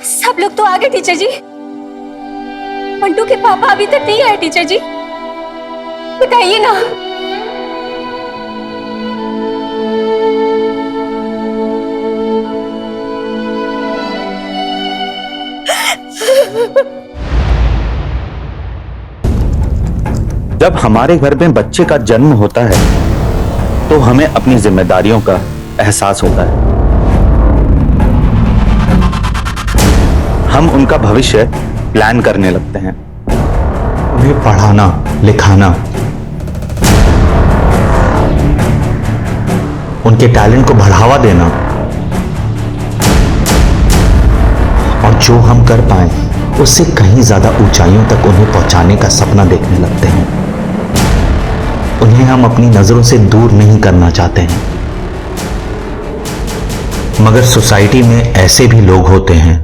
सब लोग तो आ गए टीचर जी। मंटू के पापा अभी तक नहीं आए टीचर जी, बताइए ना। जब हमारे घर में बच्चे का जन्म होता है तो हमें अपनी जिम्मेदारियों का एहसास होता है। हम उनका भविष्य प्लान करने लगते हैं, उन्हें पढ़ाना लिखाना, उनके टैलेंट को बढ़ावा देना, और जो हम कर पाए उससे कहीं ज्यादा ऊंचाइयों तक उन्हें पहुंचाने का सपना देखने लगते हैं। उन्हें हम अपनी नजरों से दूर नहीं करना चाहते हैं, मगर सोसाइटी में ऐसे भी लोग होते हैं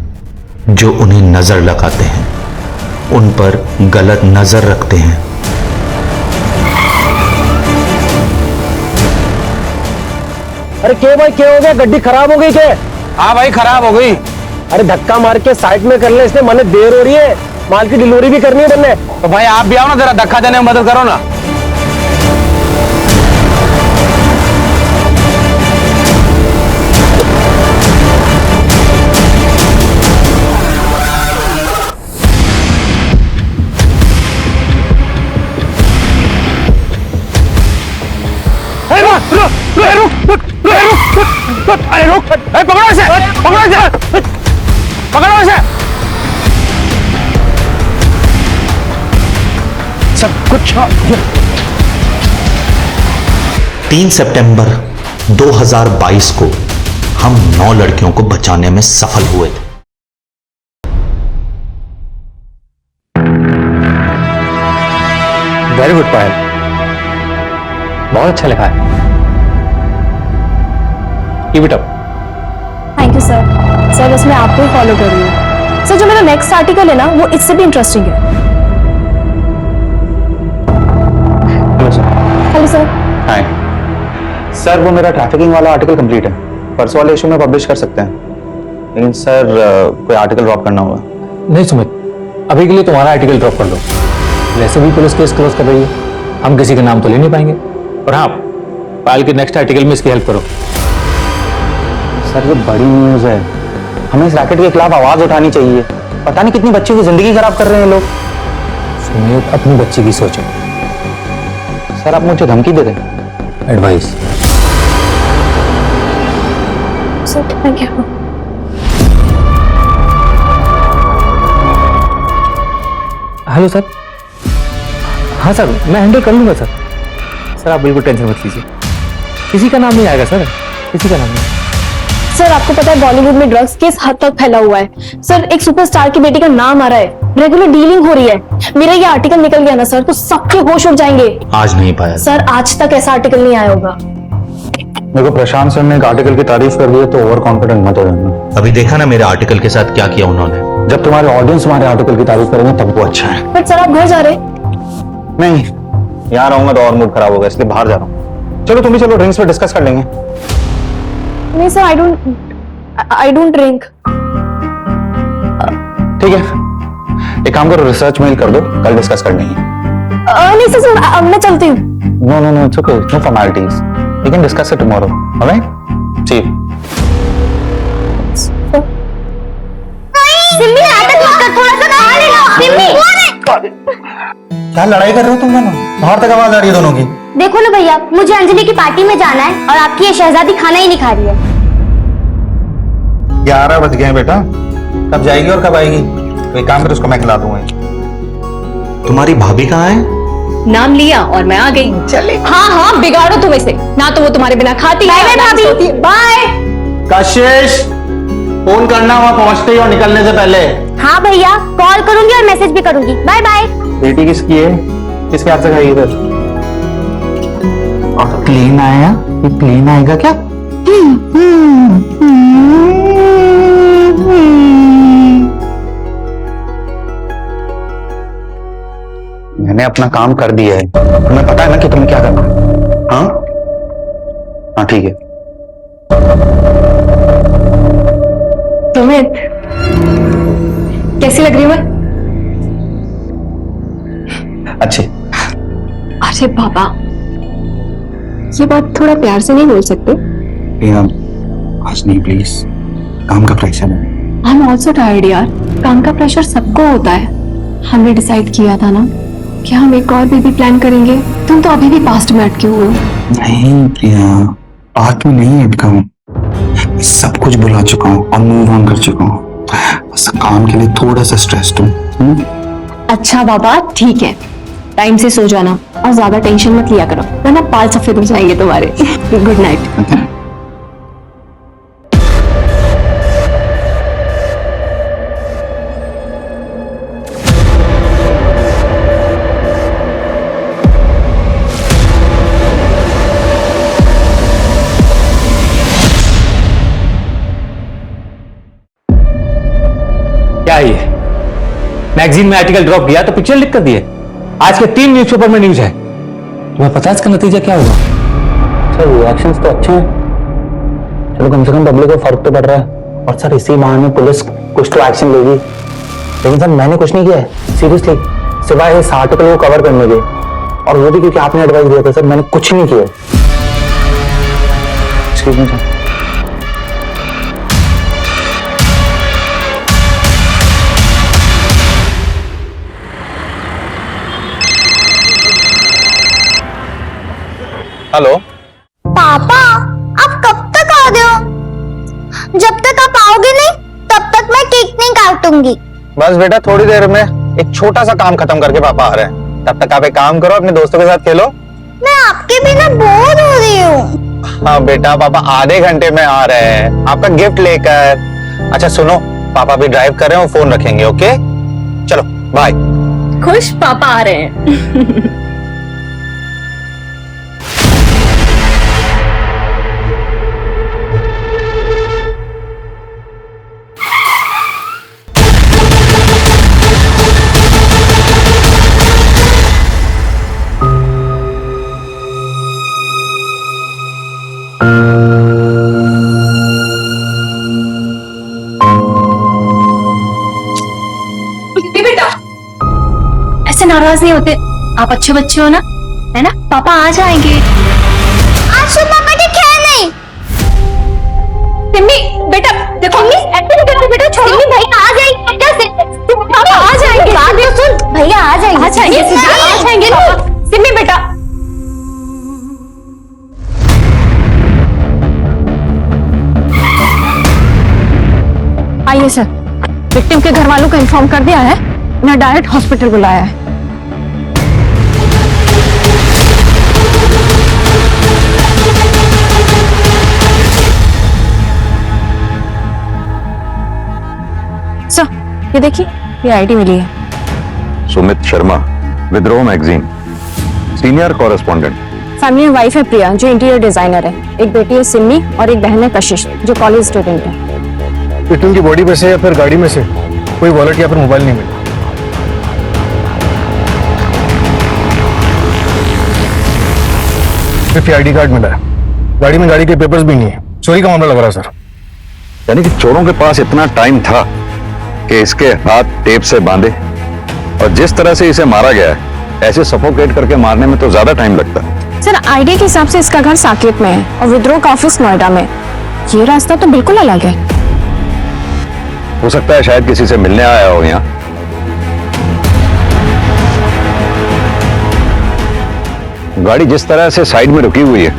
जो उन्हें नजर लगाते हैं, उन पर गलत नजर रखते हैं। अरे क्या भाई, क्या हो गया? गड्डी खराब हो गई क्या? हाँ भाई खराब हो गई। अरे धक्का मार के साइड में कर ले, इसमें मने देर हो रही है, माल की डिलीवरी भी करनी है बनने। तो भाई आप भी आओ ना, जरा धक्का देने में मदद करो ना। पकड़ो इसे, पकड़ो इसे, पकड़ो इसे। सब कुछ 3 सितंबर 2022 को हम 9 लड़कियों को बचाने में सफल हुए थे। वेरी गुड पायल, बहुत अच्छा लिखा है। Keep it up. Thank you sir. Sir बस मैं आपको ही फॉलो कर रही हूँ। सर जो मेरा नेक्स्ट आर्टिकल है ना, वो इससे भी इंटरेस्टिंग है। Hello sir. Hello sir. Hi sir, वो मेरा ट्रैफिकिंग वाला आर्टिकल कंप्लीट है, परसों वाले इशू में पब्लिश कर सकते हैं, लेकिन सर कोई आर्टिकल ड्रॉप करना होगा। नहीं सुमित, अभी के लिए तुम्हारा आर्टिकल ड्रॉप कर दो। वैसे भी पुलिस केस क्लोज कर रही है, हम किसी का नाम तो ले नहीं पाएंगे। और हाँ, पायल के नेक्स्ट आर्टिकल में इसकी हेल्प करो। सर ये बड़ी न्यूज़ है, हमें इस रैकेट के खिलाफ आवाज उठानी चाहिए। पता नहीं कितनी बच्चों की जिंदगी खराब कर रहे हैं लोग। सुमित अपनी बच्ची की सोचो। सर आप मुझे धमकी दे रहे? Advice. Sir thank you. Hello sir. हाँ सर, मैं हैंडल कर लूंगा सर। सर आप बिल्कुल टेंशन मत लीजिए, किसी का नाम नहीं आएगा सर, किसी का नाम नहीं। सर आपको पता है बॉलीवुड में ड्रग्स केस हद तक फैला हुआ है सर। एक सुपरस्टार की बेटी का नाम आ रहा है, रेगुलर डीलिंग हो रही है। मेरा ये आर्टिकल निकल गया ना सर, तो सबके होश उड़ जाएंगे। आज नहीं पाया सर, आज तक ऐसा आर्टिकल नहीं आया होगा। मेरे को प्रशांत सर ने एक आर्टिकल की तारीफ कर दी है, तो ओवर कॉन्फिडेंट मत हो जाना। अभी देखा ना मेरे आर्टिकल के साथ क्या किया उन्होंने। जब तुम्हारे ऑडियंस तुम्हारे आर्टिकल की तारीफ करेंगे तब वो अच्छा है। बट सर आप घर जा रहे? नहीं, यहाँ रहूंगा तो और मूड खराब होगा, इसलिए बाहर जा रहा हूँ। चलो तुम भी चलो, ड्रिंक्स पे डिस्कस कर लेंगे। नहीं सर, आई डोंट ड्रिंक। ठीक है, एक काम करो, रिसर्च मेल कर दो, कल डिस्कस कर लेंगे। नहीं सर, अब मैं चलती हूँ। No it's okay, no formalities, we can discuss it tomorrow, alright? See you. Simmi नाटक मत कर, थोड़ा सा ना ले सिम्मी। क्या लड़ाई कर रहे हो तुम दोनों? बाहर तक आवाज आ रही है दोनों की। देखो ना भैया, मुझे अंजलि की पार्टी में जाना है और आपकी ये शहजादी खाना ही नहीं खा रही है। 11 बज गए बेटा, कब जाएगी और कब आएगी? कोई काम कर, उसको मैं खिला दूंगा। तुम्हारी भाभी कहाँ है? नाम लिया और मैं आ गई। चले। हाँ बिगाड़ो तुम इसे, ना तो वो तुम्हारे बिना खाती है। बाय भाभी, बाय। कशिश, फोन करना वहां पहुंचते ही और निकलने से पहले। हाँ भैया, कॉल करूंगी और मैसेज भी करूंगी। Bye bye. बेटी किसकी है? किसके हाथ से खाएगी फिर? और प्लेन आया? ये प्लेन आएगा क्या? मैंने अपना काम कर दिया है, तुम्हें पता है ना कि तुम्हें क्या करना है। हाँ ठीक है। सुमित, कैसी लग रही हूँ मैं? अच्छी। अरे बाबा, ये बात थोड़ा प्यार से नहीं बोल सकते? आज नहीं प्लीज, काम का प्रेशर है। आई एम ऑल्सो टायर्ड यार, काम का प्रेशर सबको होता है। हमने डिसाइड किया था ना कि हम एक और बेबी प्लान करेंगे। तुम तो अभी भी पास्ट में अटके हुए हो। नहीं प्रिया, पास्ट में नहीं अटका हूँ, सब कुछ भुला चुका हूँ और मूव ऑन कर चुका हूँ। काम के लिए थोड़ा सा स्ट्रेस्ड हूँ। अच्छा बाबा ठीक है, टाइम से सो जाना और ज्यादा टेंशन मत लिया करो, वरना बाल सफेद हो जाएंगे तुम्हारे। Good night. क्या है ये? मैगजीन में आर्टिकल ड्रॉप किया तो पिक्चर लिख कर दिए। आज के 3 न्यूज़पेपर में न्यूज है। तुम्हें पता है इसका नतीजा क्या होगा? सर रिएक्शंस तो अच्छे हैं, चलो कम से कम पब्लिक को फर्क तो पड़ रहा है। और सर इसी बहाने पुलिस कुछ तो एक्शन लेगी। लेकिन सर मैंने कुछ नहीं किया है सीरियसली, सिवाय इस आर्टिकल को कवर करने के, और वो भी क्योंकि आपने एडवाइस दिया था। सर मैंने कुछ नहीं किया। Excuse me sir. हेलो पापा, आप कब तक आ रहे हो? जब तक आप आओगे नहीं तब तक मैं केक नहीं काटूंगी। बस बेटा थोड़ी देर में एक छोटा सा काम खत्म करके पापा आ रहे हैं। तब तक आप एक काम करो, अपने दोस्तों के साथ खेलो। मैं आपके बिना बोर हो रही हूँ। हाँ बेटा, पापा आधे घंटे में आ रहे हैं आपका गिफ्ट लेकर। अच्छा सुनो, पापा भी ड्राइव कर रहे हैं, फोन रखेंगे। ओके चलो बाय। खुश पापा आ रहे हैं। बेटा ऐसे नाराज नहीं होते, आप अच्छे बच्चे हो ना, है ना? पापा आ जाएंगे। आज तो पापा के क्या नहीं। सिम्मी बेटा देखो, एक्टिंग करते बेटा, छोड़ो। सिम्मी भैया आ जाएंगे कैसे? पापा आ जाएंगे। बात तो सुन, भैया आ जाएंगे। आ जाएंगे पापा। सिम्मी बेटा आइए सर, विक्टिम के घर वालों को इन्फॉर्म कर दिया है, ना डायरेक्ट हॉस्पिटल बुलाया है। सर ये देखिए, ये आईडी मिली है। सुमित शर्मा, विद्रोह मैगजीन, सीनियर कॉरेस्पॉन्डेंट। फैमिली में वाइफ है प्रिया जो इंटीरियर डिजाइनर है, एक बेटी है सिम्मी और एक बहन है कशिश जो कॉलेज स्टूडेंट है। विक्टिम की बॉडी में से या फिर गाड़ी में से कोई वॉलेट या फिर मोबाइल नहीं मिला। सिर्फ आईडी कार्ड मिला है, गाड़ी में गाड़ी के पेपर्स भी नहीं है। चोरी का मामला लग रहा है सर। यानी कि चोरों के पास इतना टाइम था कि इसके हाथ टेप से बांधे, और जिस तरह से इसे मारा गया है ऐसे सफोकेट करके मारने में तो ज्यादा टाइम लगता है। सर आईडी के हिसाब से इसका घर साकेत में है और विद्रोह का ऑफिस नोएडा में। ये रास्ता तो बिल्कुल अलग है। हो सकता है शायद किसी से मिलने आया हो यहाँ। गाड़ी जिस तरह से साइड में रुकी हुई है,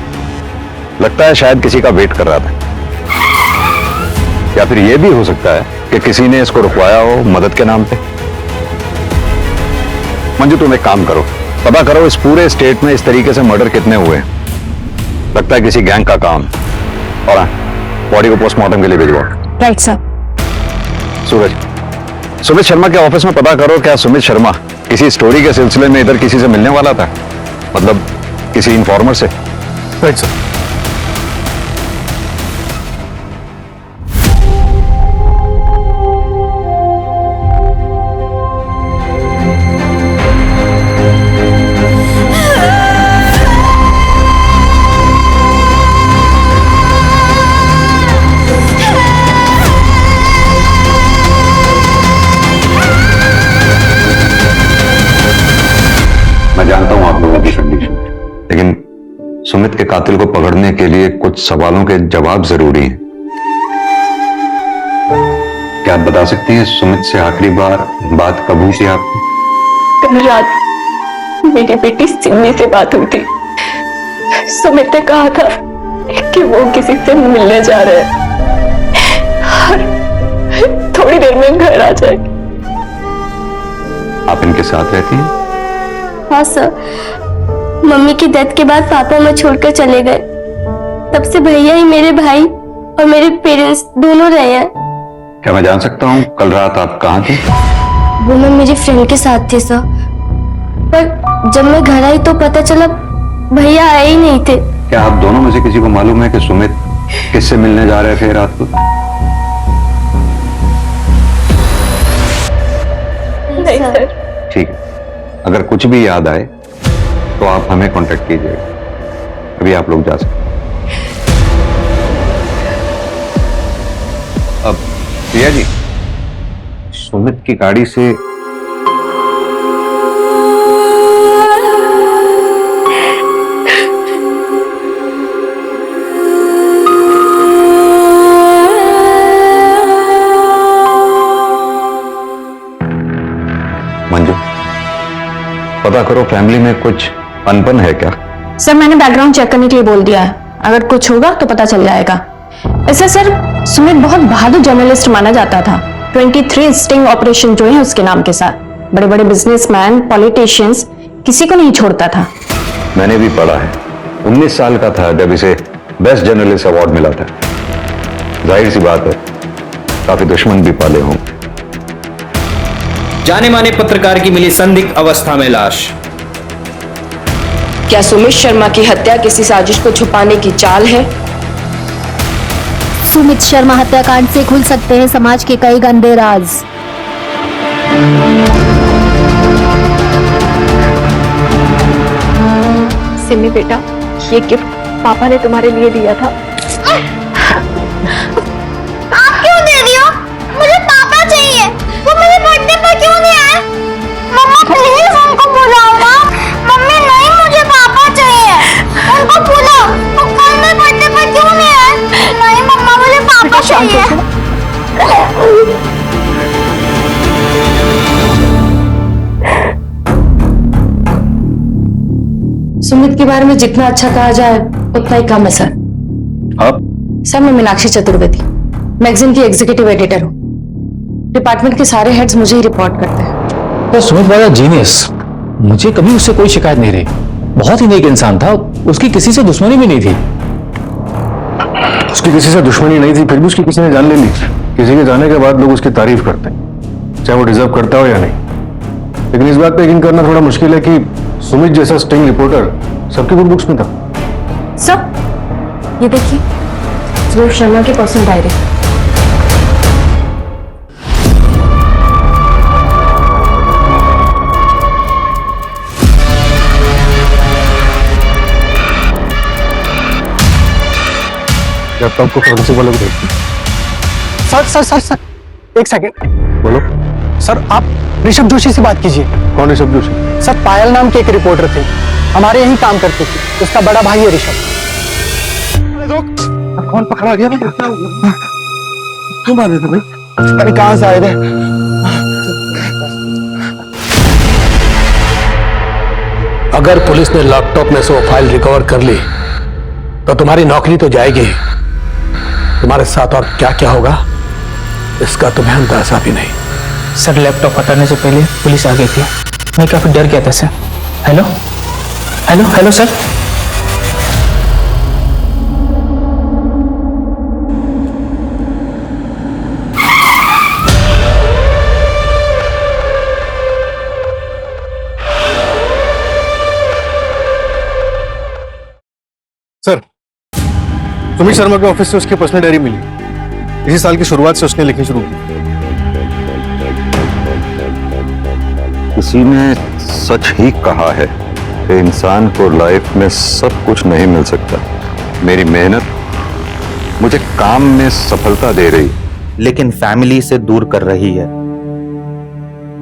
लगता है शायद किसी का वेट कर रहा था। या फिर यह भी हो सकता है कि किसी ने इसको रुकवाया हो मदद के नाम पे। मंजू तुम एक काम करो, पता करो इस पूरे स्टेट में इस तरीके से मर्डर कितने हुए हैं। लगता है किसी गैंग का काम। और हाँ, बॉडी को पोस्टमार्टम के लिए भिजवाओ। Right sir. सूरज, सुमित शर्मा के ऑफिस में पता करो, क्या सुमित शर्मा किसी स्टोरी के सिलसिले में इधर किसी से मिलने वाला था, मतलब किसी इन्फॉर्मर से? Right sir. मैं जानता हूं आप लोगों की कंडीशन, लेकिन सुमित के कातिल को पकड़ने के लिए कुछ सवालों के जवाब जरूरी हैं। क्या आप बता सकती हैं सुमित से आखिरी बार बात कब हुई थी आपकी? कल रात मेरी बेटी सिम्मी से बात हुई थी। सुमित ने कहा था कि वो किसी से मिलने जा रहे हैं, और थोड़ी देर में घर आ जाए। आप इनके साथ रहती हैं? हाँ सर, मम्मी की डेथ के बाद पापा मुझे छोड़कर चले गए। तब से भैया ही मेरे भाई और मेरे पेरेंट्स दोनों रहे हैं। क्या मैं जान सकता हूँ कल रात आप कहाँ थे? वो मैं मेरी फ्रेंड के साथ थे सर, पर जब मैं घर आई तो पता चला भैया आए ही नहीं थे। क्या आप दोनों में से किसी को मालूम है कि सुमित किससे मिलने जा रहे थे रात को? नहीं सर। ठीक है, अगर कुछ भी याद आए तो आप हमें कांटेक्ट कीजिएगा। अभी आप लोग जा सकते हैं। अब प्रिया जी, सुमित की गाड़ी से मंजू, पता करो फैमिली में कुछ अनबन है क्या? सर मैंने बैकग्राउंड चेक करने के लिए बोल दिया है, अगर कुछ होगा तो पता चल जाएगा। ऐसा सर, सुमित बहुत बहादुर जर्नलिस्ट माना जाता था। 23 स्टिंग ऑपरेशन जो है उसके नाम के साथ बड़े बड़े बिजनेसमैन, पॉलिटिशियंस, किसी को नहीं छोड़ता था। मैंने भी पढ़ा है। 19 साल का था जब इसे बेस्ट जर्नलिस्ट अवार्ड मिला था। जाहिर सी बात है काफी दुश्मन भी पाले हों। जाने माने पत्रकार की मिली संदिग्ध अवस्था में लाश। क्या सुमित शर्मा की हत्या किसी साजिश को छुपाने की चाल है? सुमित शर्मा हत्याकांड से खुल सकते हैं समाज के कई गंदे राज। सिमी बेटा, ये गिफ्ट पापा ने तुम्हारे लिए दिया था। आप क्यों दे रही हो? मुझे पापा चाहिए। वो मेरे बर्थडे पर क्यों नहीं आए? मम्मा प्लीज उनको बुलाओ ना। मम्मी नहीं, मुझे पापा चाहिए। उनको बुलाओ। वो कल मेरे बर्थडे पर क्यों नहीं आए? नहीं मम्मा, मुझे पापा चाहिए। सुमित के बारे में जितना अच्छा कहा जाए उतना ही कम है सर। आप? सर मैं मीनाक्षी चतुर्वेदी, मैगजीन की एग्जीक्यूटिव एडिटर हूँ। डिपार्टमेंट के सारे हेड्स मुझे ही रिपोर्ट करते हैं। तो सुमित वाला जीनियस, मुझे कभी उससे कोई शिकायत नहीं रही। बहुत ही नेक इंसान था, उसकी किसी से दुश्मनी भी नहीं थी। उसकी किसी से दुश्मनी नहीं थी, फिर भी उसकी किसी ने जान ले ली। किसी के जाने के बाद लोग उसकी तारीफ करते हैं, चाहे वो डिजर्व करता हो या नहीं। लेकिन इस बात पे यकीन करना थोड़ा मुश्किल है कि सुमित जैसा स्टिंग रिपोर्टर सबकी गुड बुक्स में था। सर ये देखिए, सुमित शर्मा की पर्सनल डायरी। जब तक को फोरेंसिक वाले को देखते। सर सर सर सर, एक सेकंड। बोलो। सर आप ऋषभ जोशी से बात कीजिए। कौन ऋषभ जोशी? सर पायल नाम के एक रिपोर्टर थे, हमारे यहीं काम करते थे। उसका बड़ा भाई है ऋषभ। कौन पकड़ा गया? क्यों मारे थे भाई? अरे कहाँ से आए थे? अगर पुलिस ने लैपटॉप में से वो फाइल रिकवर कर ली तो तुम्हारी नौकरी तो जाएगी, तुम्हारे साथ और क्या क्या होगा इसका तुम्हें अंदाजा भी नहीं। सर लैपटॉप हटाने से पहले पुलिस आ गई थी, मैं काफी डर गया था sir. Hello hello hello sir. Sir, Sumit Sharma के ऑफिस से उसकी पर्सनल डायरी मिली। इसी साल की शुरुआत से उसने लिखनी शुरू की। किसी ने सच ही कहा है कि इंसान को लाइफ में सब कुछ नहीं मिल सकता। मेरी मेहनत मुझे काम में सफलता दे रही, लेकिन फैमिली से दूर कर रही है।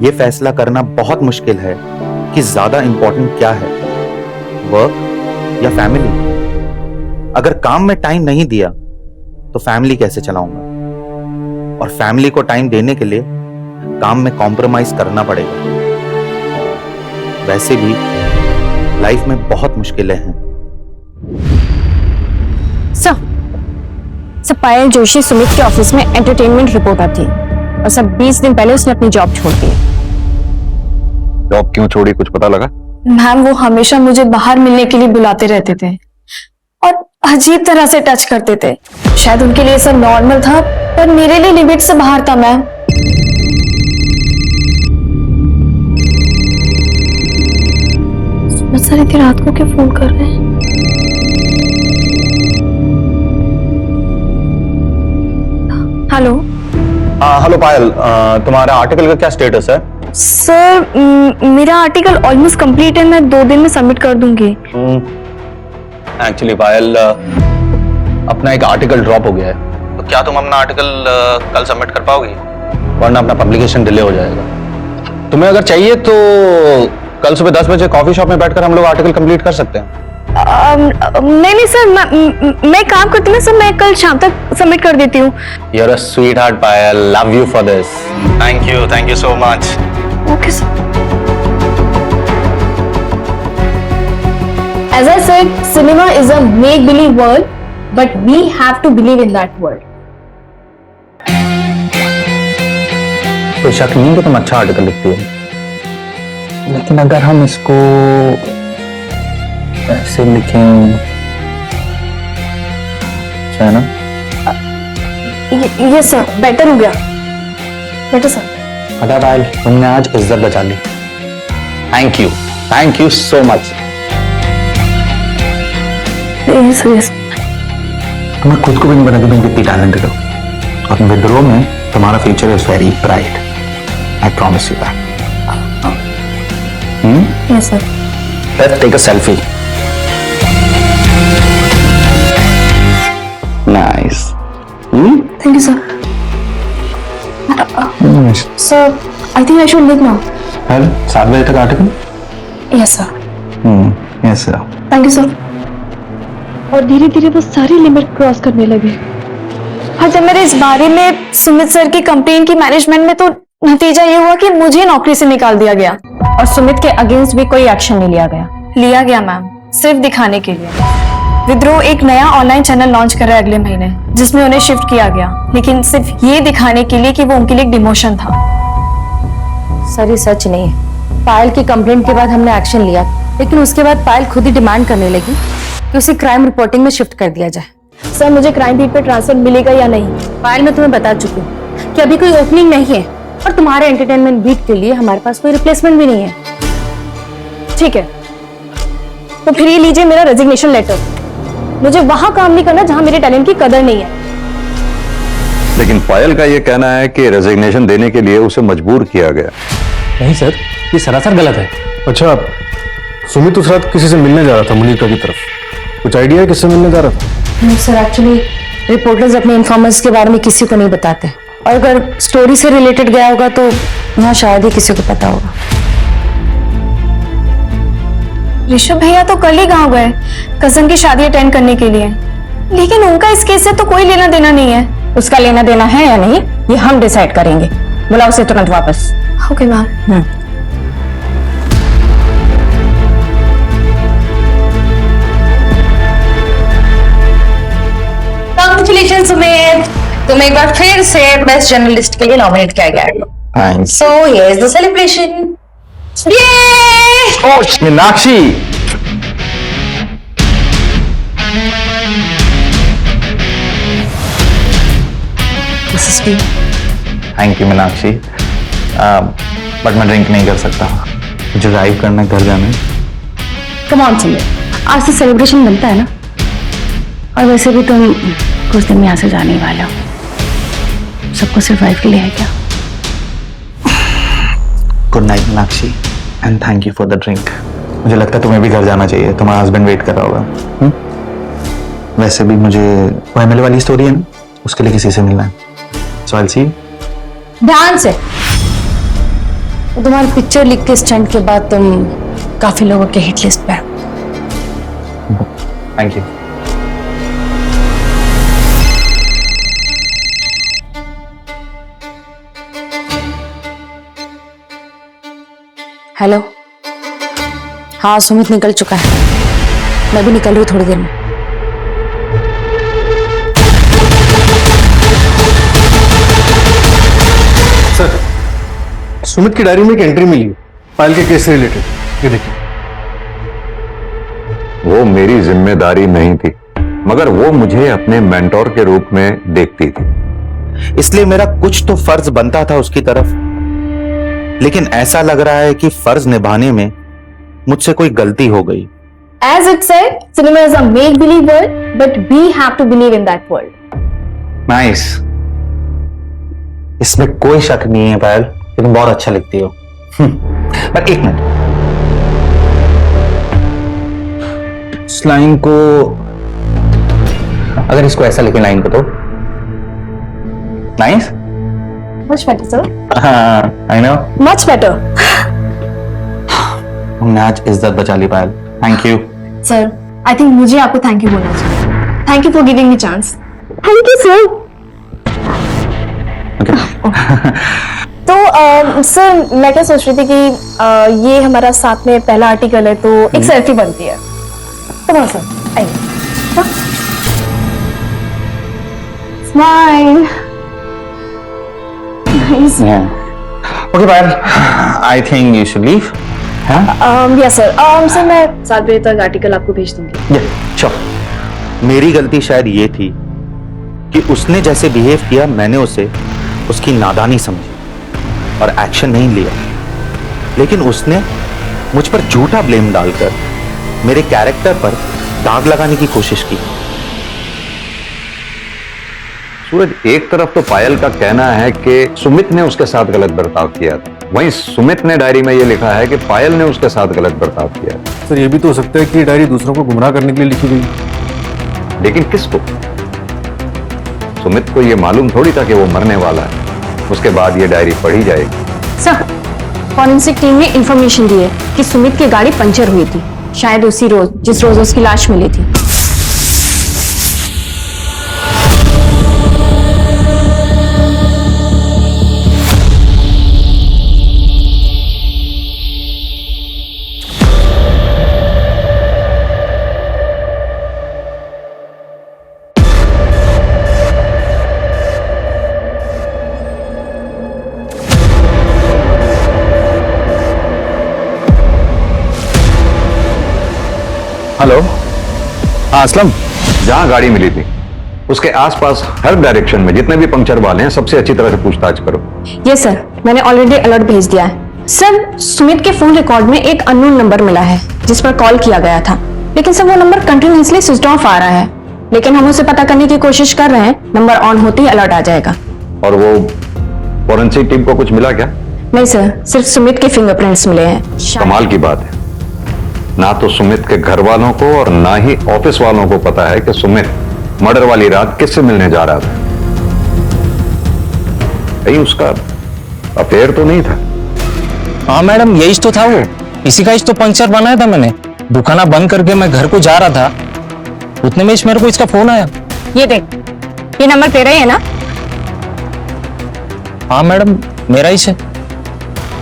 यह फैसला करना बहुत मुश्किल है कि ज्यादा इंपॉर्टेंट क्या है, वर्क या फैमिली। अगर काम में टाइम नहीं दिया तो फैमिली कैसे चलाऊंगा? और फैमिली को टाइम देने के लिए काम में कॉम्प्रोमाइज करना पड़ेगा। वैसे भी लाइफ में बहुत मुश्किलें हैं। सर पायल जोशी सुमित के ऑफिस में एंटरटेनमेंट रिपोर्टर थी। और सब 20 दिन पहले उसने अपनी जॉब छोड़ दी। जॉब क्यों छोड़ी, कुछ पता लगा? मैम वो हमेशा मुझे बाहर मिलने के लिए बुलाते रहते थे और अजीब तरह से टच करते थे। शायद उनके लिए सब नॉर्मल था पर मेरे लिए लिमिट से बाहर था मैम। सर इतनी रात को क्या फोन कर रहे हैं? हेलो। हेलो पायल, तुम्हारा आर्टिकल का क्या स्टेटस है? सर मेरा आर्टिकल ऑलमोस्ट कंप्लीट है, मैं 2 दिन में सबमिट कर दूंगी। एक्चुअली पायल, अपना एक आर्टिकल ड्रॉप हो गया है, तो क्या तुम अपना आर्टिकल कल सबमिट कर पाओगी? वरना अपना पब्लिकेशन डिले हो जाएगा। तुम्हें अगर चाहिए तो कल सुबह 10 बजे कॉफी शॉप में बैठकर हम लोग आर्टिकल कंप्लीट कर सकते हैं। नहीं सर, मैं काम करती हूँ सर, मैं कल शाम तक सबमिट कर देती हूँ। You're a sweetheart, Payal, love you for this. Thank you so much. Okay sir. As I said, cinema is a make-believe world, but we have to believe in that world. कोई शक नहीं कि तुम अच्छा article लिखती हो, लेकिन अगर हम इसको ऐसे लिखें, है ना? ये सर बेटर हो गया, बेटर सर। पता पायल, तुमने आज इज्जत बचा ली। Thank you so much. तुम्हें खुद को भी नहीं पता कि तुम कितनी टैलेंटेड हो, और विद्रोह में तुम्हारा future is very bright. I promise you that. Yes sir. Let's take a selfie. Nice. Thank you sir. Sir, I think I should leave now. कल 7 बजे तक article? Yes sir. Yes sir. Thank you sir. और धीरे धीरे वो सारी limit cross करने लगे। हाँ, जब मेरे इस बारे में सुमित सर की कंप्लेन की मैनेजमेंट में, तो नतीजा ये हुआ कि मुझे नौकरी से निकाल दिया गया और सुमित के अगेंस्ट भी कोई एक्शन नहीं लिया गया। लिया गया मैम, सिर्फ दिखाने के लिए। विद्रोह एक नया ऑनलाइन चैनल लॉन्च कर रहा है अगले महीने, जिसमें उन्हें शिफ्ट किया गया, लेकिन सिर्फ ये दिखाने के लिए कि वो उनके लिए एक डिमोशन था। सर ये सच नहीं है। पायल की कंप्लेंट के बाद हमने एक्शन लिया, लेकिन उसके बाद पायल खुद ही डिमांड करने लगी कि उसे क्राइम रिपोर्टिंग में शिफ्ट कर दिया जाए। सर मुझे क्राइम बीट पे ट्रांसफर मिलेगा या नहीं? पायल मैं तुम्हें बता चुकी हूँ कि अभी कोई ओपनिंग नहीं है, और तुम्हारे एंटरटेनमेंट बीट के लिए हमारे पास कोई रिप्लेसमेंट भी नहीं है। ठीक है, तो फिर ये लीजिए मेरा रेजिग्नेशन लेटर। मुझे वहां काम नहीं करना जहां मेरे टैलेंट की कदर नहीं है। लेकिन पायल का ये कहना है कि रेजिग्नेशन देने के लिए उसे मजबूर किया गया। नहीं सर, ये सरासर गलत है। अच्छा, सुमित उस रात किसी से मिलने जा रहा था मुनीता की तरफ, कुछ आइडिया है किससे मिलने जा रहा था? नहीं सर, एक्चुअली रिपोर्टर्स अपने इन्फॉर्मर्स के बारे में किसी को नहीं बताते, और अगर स्टोरी से रिलेटेड गया होगा तो यहाँ शायद ही किसी को पता होगा। ऋषभ भैया तो कल ही गांव गए कजन की शादी अटेंड करने के लिए, लेकिन उनका इस केस से तो कोई लेना देना नहीं है। उसका लेना देना है या नहीं ये हम डिसाइड करेंगे। बुलाओ उसे तुरंत वापस। Okay ma'am. कांग्रेचुलेशन सुमित, तुम एक बार फिर से बेस्ट जर्नलिस्ट के लिए नॉमिनेट किया गया है। So here is the celebration. Meenakshi, thank you Meenakshi, but मैं ड्रिंक नहीं कर सकता, मुझे ड्राइव करना, घर जाना है। कम ऑन सुमित, आज से सेलिब्रेशन बनता है ना, और वैसे भी तुम कुछ दिन में यहाँ से जाने वाले हो, सबको सिर्फ वाइफ के लिए है क्या? Good night Meenakshi, and thank you for the drink. मुझे लगता है तुम्हें भी घर जाना चाहिए, तुम्हारा हस्बैंड वेट कर रहा होगा। वैसे भी मुझे वो एमएलए वाली स्टोरी है ना, उसके लिए किसी से मिलना है, सो आई विल सी यू। ध्यान से, तो तुम्हारी पिक्चर लीक के स्टंट के बाद तुम काफी लोगों के हिट लिस्ट पे। Thank you. हेलो, हाँ सुमित निकल चुका है, मैं भी निकल रही हूँ थोड़ी देर में। सुमित की डायरी में एक एंट्री मिली है पायल के केस से रिलेटेड, ये देखिए। वो मेरी जिम्मेदारी नहीं थी, मगर वो मुझे अपने मेंटोर के रूप में देखती थी, इसलिए मेरा कुछ तो फर्ज बनता था उसकी तरफ। लेकिन ऐसा लग रहा है कि फर्ज निभाने में मुझसे कोई गलती हो गई। As it said, cinema is a make-believe world, but we have to believe in that world. Nice, इसमें कोई शक नहीं है पायल कि तुम बहुत अच्छा लिखती हो। पर एक मिनट, इस लाइन को, अगर इसको ऐसा लिखे लाइन को तो नाइस। Much better, sir. हाँ, I know. Much better. तुमने आज इज्जत बचा ली Payal, thank you. Sir, I think मुझे आपको थैंक यू बोलना चाहिए। Thank you for giving me chance. Thank you, sir. तो सर मैं क्या सोच रही थी कि ये हमारा साथ में पहला आर्टिकल है, तो एक सेल्फी बनती है। Come on, sir. आइए। Smile. Nice. Okay, Payal, I think you should leave. Yes, sir. Sir मैं 7 बजे तक आर्टिकल आपको भेज दूंगी। Sure. मेरी गलती शायद ये थी कि उसने जैसे बिहेव किया, मैंने उसे उसकी नादानी समझी और एक्शन नहीं लिया। लेकिन उसने मुझ पर झूठा ब्लेम डालकर मेरे कैरेक्टर पर दाग लगाने की कोशिश की। सूरज, एक तरफ तो पायल का कहना है कि सुमित ने उसके साथ गलत बर्ताव किया था, वहीं सुमित ने डायरी में यह लिखा है कि पायल ने उसके साथ गलत बर्ताव किया। सर ये भी तो हो सकता है कि डायरी दूसरों को गुमराह करने के लिए लिखी गई। लेकिन किसको? सुमित को यह मालूम थोड़ी था कि वो मरने वाला है, उसके बाद ये डायरी पढ़ी जाएगी। सर, फॉरेंसिक टीम ने इंफॉर्मेशन दी है कि सुमित की गाड़ी पंचर हुई थी, शायद उसी रोज जिस रोज उसकी लाश मिली थी। हेलो, हाँ असलम, जहां गाड़ी मिली थी उसके आसपास हर डायरेक्शन में जितने भी पंक्चर वाले हैं सबसे अच्छी तरह से पूछताछ करो। ये सर, मैंने ऑलरेडी अलर्ट भेज दिया है। सर, सुमित के फोन रिकॉर्ड में एक अननोन नंबर मिला है जिस पर कॉल किया गया था, लेकिन सर वो नंबर कंटिन्यूअसली स्विच ऑफ आ रहा है। लेकिन हम उसे पता करने की कोशिश कर रहे हैं, नंबर ऑन होते ही अलर्ट आ जाएगा। और वो फॉरेंसिक टीम को कुछ मिला क्या? नहीं सर, सिर्फ सुमित के फिंगरप्रिंट्स मिले हैं। कमाल की बात है, ना तो सुमित के घर वालों को और ना ही ऑफिस वालों को पता है कि सुमित मर्डर वाली रात किससे मिलने जा रहा था। कहीं उसका अफेयर तो नहीं था? हाँ मैडम, यही तो था, वो इसी का तो पंक्चर बनाया था मैंने। दुकाना बंद करके मैं घर को जा रहा था, उतने में मेरे को इसका फोन आया। ये देख, ये नंबर तेरा ही है ना? हाँ मैडम, मेरा ही है।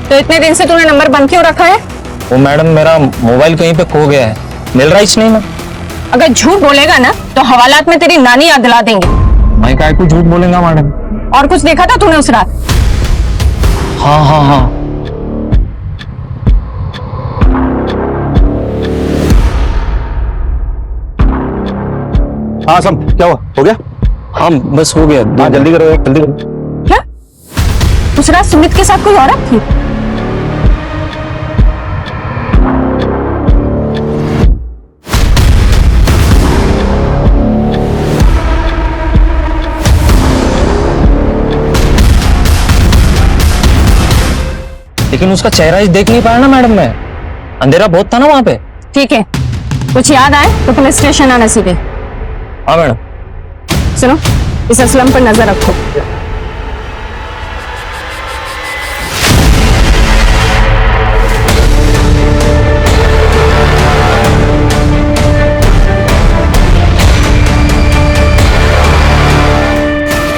तो इतने दिन से तूने नंबर बंद क्यों रखा है? वो मैडम, मेरा मोबाइल कहीं पे खो गया है, मिल रहा ही नहीं ना। अगर झूठ बोलेगा ना तो हवालात में तेरी नानी याद दिला देंगे। मैं काय को झूठ बोलेगा मैडम? और कुछ देखा था तूने उस रात? हाँ हाँ हाँ, हाँ सम, क्या हुआ? हो गया? हाँ बस हो गया। हाँ जल्दी करो, जल्दी करो। क्या उस रात सुमित के साथ कोई औरत थी? लेकिन उसका चेहरा ही देख नहीं पाया ना मैडम मैं, अंधेरा बहुत था ना वहां पे। ठीक है, कुछ याद आए तो पुलिस स्टेशन आना सीधे। हाँ मैडम। सुनो, इस असलम पर नजर रखो।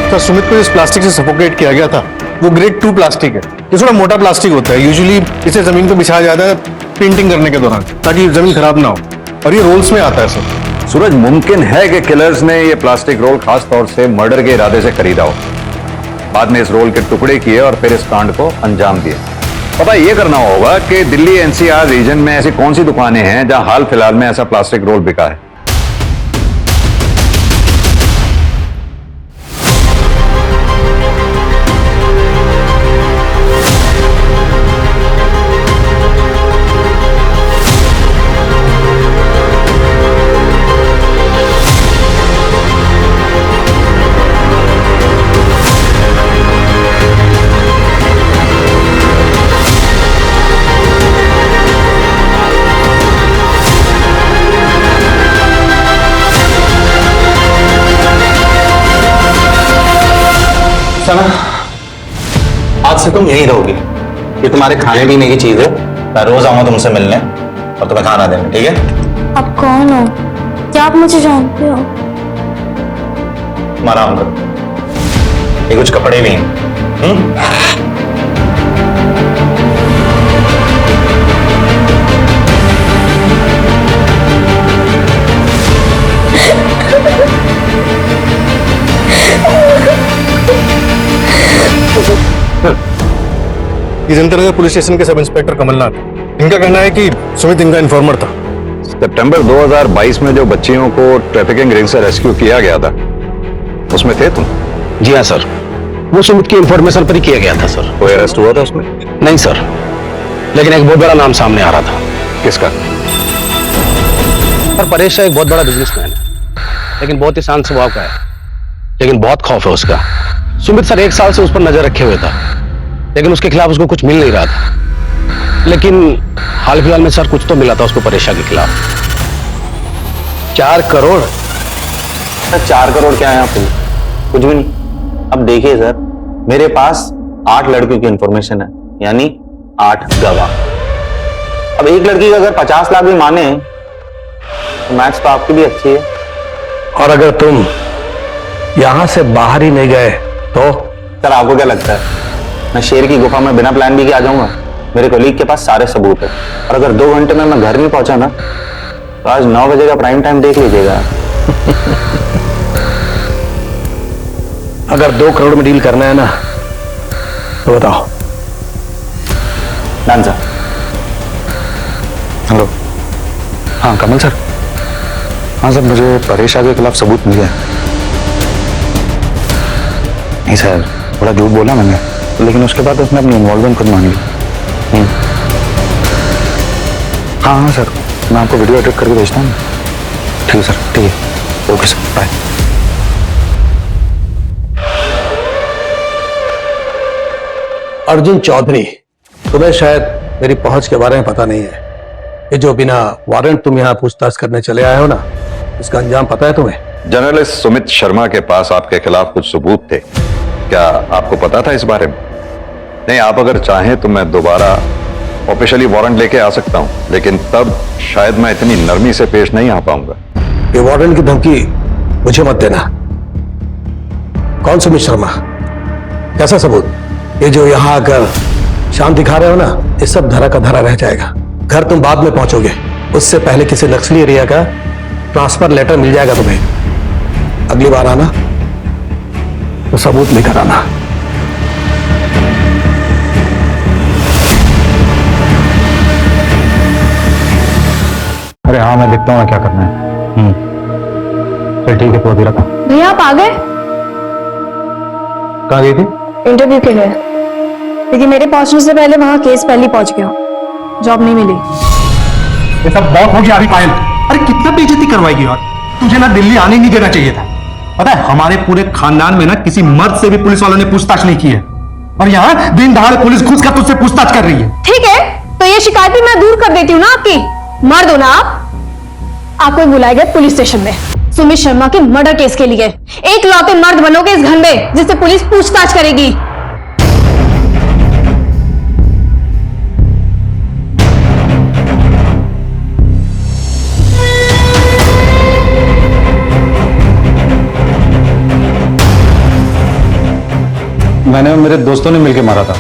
तो सुमित को इस प्लास्टिक से सफोकेट किया गया था, वो ग्रेड 2 प्लास्टिक है। ये थोड़ा मोटा प्लास्टिक होता है, यूजुअली इसे जमीन पर बिछाया जाता है पेंटिंग करने के दौरान ताकि जमीन खराब ना हो, और ये रोल्स में आता है सर। सूरज, मुमकिन है कि किलर्स ने ये प्लास्टिक रोल खास तौर से मर्डर के इरादे से खरीदा हो, बाद में इस रोल के टुकड़े किए और फिर इस कांड को अंजाम दिया। पता ये करना होगा कि दिल्ली एनसीआर रीजन में ऐसी कौन सी दुकानें हैं जहां हाल फिलहाल में ऐसा प्लास्टिक रोल बिका है। सना, आज से तुम यहीं रहोगी। ये तुम्हारे खाने पीने की चीज है। मैं रोज आऊंगा तुमसे मिलने और तुम्हें खाना देने, ठीक है? आप कौन हो? क्या आप मुझे जानते हो? तुम आराम करो, ये कुछ कपड़े भी हैं। ये जनता पुलिस स्टेशन के सब इंस्पेक्टर कमलनाथ, इनका कहना है कि सुमित इनका इन्फॉर्मर था। सितंबर 2022 में जो बच्चियों को ट्रैफिकिंग रिंग से रेस्क्यू किया गया था, उसमें थे तुम? जी हाँ सर, वो सुमित की इंफॉर्मेशन पर ही किया गया था सर। कोई अरेस्ट हुआ था उसमें? नहीं सर, लेकिन एक बहुत बड़ा नाम सामने आ रहा था। किसका? सर, परेश एक बहुत बड़ा बिजनेसमैन है, लेकिन बहुत ही शांत स्वभाव का है, लेकिन बहुत खौफ है उसका। सुमित सर 1 साल से उस पर नजर रखे हुए था, लेकिन उसके खिलाफ उसको कुछ मिल नहीं रहा था। लेकिन हाल फिलहाल में सर कुछ तो मिला था उसको परेशा के खिलाफ। 4 करोड़? सर 4 करोड़ क्या है यहाँ पे? कुछ भी नहीं। अब देखिए सर, मेरे पास 8 लड़कियों की इंफॉर्मेशन है, यानी 8 गवाह। अब एक लड़की का अगर 50 लाख भी माने तो मैथ्स तो आपकी भी अच्छी है। और अगर तुम यहां से बाहर ही नहीं गए तो? सर आपको क्या लगता है मैं शेर की गुफा में बिना प्लान बी के आ जाऊंगा? मेरे कोलीग के पास सारे सबूत है, और अगर 2 घंटे में मैं घर नहीं पहुंचा ना तो आज 9 बजे का प्राइम टाइम देख लीजिएगा। अगर 2 करोड़ में डील करना है ना तो बताओ। Done sir. हेलो। हाँ कमल सर। हाँ सर, मुझे परेश के खिलाफ सबूत मिल गया। नहीं सर, बड़ा झूठ बोला मैंने, लेकिन उसके बाद उसने अपनी इन्वॉल्वमेंट खुद मान ली। हाँ हाँ सर, मैं आपको वीडियो एडिट करके भेजता हूँ। ठीक है सर, ठीक है, okay sir, bye. Arjun Chaudhary, तुम्हें शायद मेरी पहुंच के बारे में पता नहीं है। ये जो बिना वारंट तुम यहाँ पूछताछ करने चले आए हो ना, इसका अंजाम पता है तुम्हें? जर्नलिस्ट सुमित शर्मा के पास आपके खिलाफ कुछ सबूत थे, क्या आपको पता था इस बारे में? नहीं, आप अगर चाहें तो मैं दोबारा ऑफिशियली वारंट लेके आ सकता हूं, लेकिन तब शायद मैं इतनी नरमी से पेश नहीं आ पाऊंगा। ये वारंट की धमकी मुझे मत देना। कौन सुमित शर्मा? कैसा सबूत? ये जो यहाँ आकर शांत दिखा रहे हो ना, ये सब धरा का धरा रह जाएगा। घर तुम बाद में पहुंचोगे, उससे पहले किसी नक्सली एरिया का ट्रांसफर लेटर मिल जाएगा तुम्हें। अगली बार आना तो सबूत लेकर आना। अरे हाँ, मैं देखता हूँ ना क्या करना है। चल ठीक है, तो अभी रखा। भैया आप आ गए? कहाँ गई थी? इंटरव्यू के लिए, लेकिन मेरे पहुंचने से पहले वहां केस पहले पहुंच गया, जॉब नहीं मिली। ये सब बहुत हो गया अभी पायल। अरे कितना बेइज्जती करवाएगी यार, तुझे ना दिल्ली आने नहीं देना चाहिए था। पता है, हमारे पूरे खानदान में ना किसी मर्द से भी पुलिस वालों ने पूछताछ नहीं की है, और यहाँ दिन दहाड़े पुलिस घुस कर तुझसे पूछताछ कर रही है। ठीक है, तो ये शिकायत भी मैं दूर कर देती हूँ ना आपकी। मर्द हो ना आप? आपको बुलाए गए पुलिस स्टेशन में सुमित शर्मा के मर्डर केस के लिए। एक लौते मर्द बनोगे इस घर में जिससे पुलिस पूछताछ करेगी। मैंने मेरे दोस्तों ने मिलकर मारा था।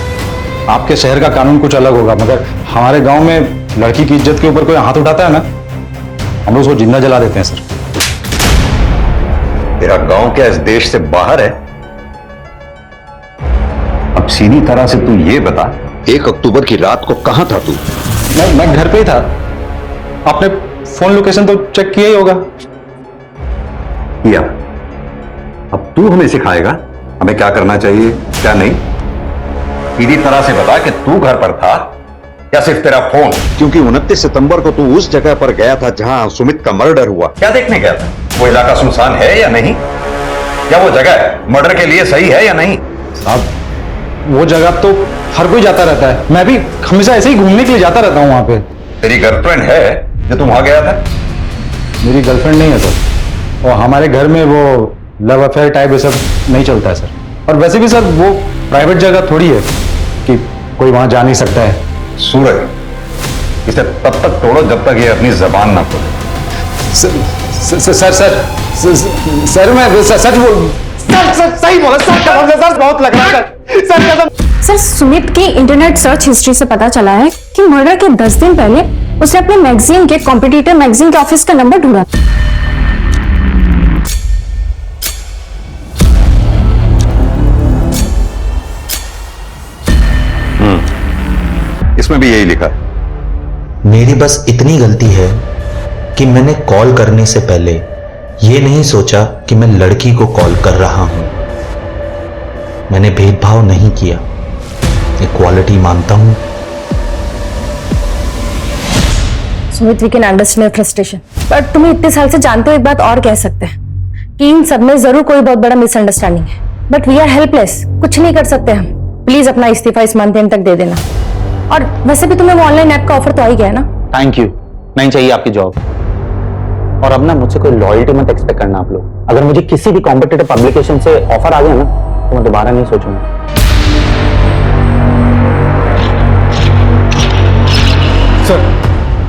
आपके शहर का कानून कुछ अलग होगा, मगर हमारे गांव में लड़की की इज्जत के ऊपर कोई हाथ उठाता है ना, हम लोग उसको जिंदा जला देते हैं सर। तेरा गांव क्या इस देश से बाहर है? अब सीधी तरह से तू ये बता 1 अक्टूबर की रात को कहां था तू? मैं घर पे ही था। आपने फोन लोकेशन तो चेक किया ही होगा। किया। अब तू हमें सिखाएगा हमें क्या करना चाहिए क्या नहीं? सीधी तरह से बता कि तू घर पर था या सिर्फ तेरा फोन? क्योंकि 29 सितंबर को तू उस जगह पर गया था जहां सुमित का मर्डर हुआ। क्या देखने गया था? वो इलाका सुनसान है या नहीं? क्या वो जगह मर्डर के लिए सही है या नहीं? साहब वो जगह तो हर कोई जाता रहता है, मैं भी हमेशा ऐसे ही घूमने के लिए जाता रहता हूँ वहां पे। तेरी गर्लफ्रेंड है जो तुम वहां गया था? मेरी गर्लफ्रेंड नहीं है सर, और हमारे घर में वो लव अफेयर टाइप ये सब नहीं चलता है सर। और वैसे भी सर वो प्राइवेट जगह थोड़ी है कि कोई वहां जा नहीं सकता है। सूरज, इसे तब तक तोड़ो जब तक ये अपनी जबान ना खोले। सर मैं सच बोल सर सही बोला सर बहुत लग रहा है सर। सर सुमित की इंटरनेट सर्च हिस्ट्री से पता चला है कि मर्डर के 10 दिन पहले उसने अपने मैगजीन के कॉम्पिटिटर मैगजीन के ऑफिस का नंबर ढूंढा। इसमें भी यही लिखा है। मेरी बस इतनी गलती है कि मैंने कॉल करने से पहले ये नहीं सोचा कि मैं लड़की को कॉल कर रहा हूं। मैंने भेदभाव नहीं किया, इक्वालिटी मानता हूं। Sumit, we can understand your frustration, पर तुम्हें इतने साल से जानते हो एक बात और कह सकते हैं कि इन सब में जरूर कोई बहुत बड़ा मिसअंडरस्टैंडिंग है, बट वी आर हेल्पलेस, कुछ नहीं कर सकते हम। प्लीज अपना इस्तीफा इस मंथ एंड तक दे देना। और वैसे भी तुम्हें वो ऑनलाइन ऐप का ऑफर तो आ ही गया ना। थैंक यू, नहीं चाहिए आपकी जॉब। और अब ना मुझसे कोई लॉयल्टी मत एक्सपेक्ट करना आप लोग। अगर मुझे किसी भी कॉम्पिटिटिव पब्लिकेशन से ऑफर आ गया ना तो मैं दोबारा नहीं सोचूंगा। सर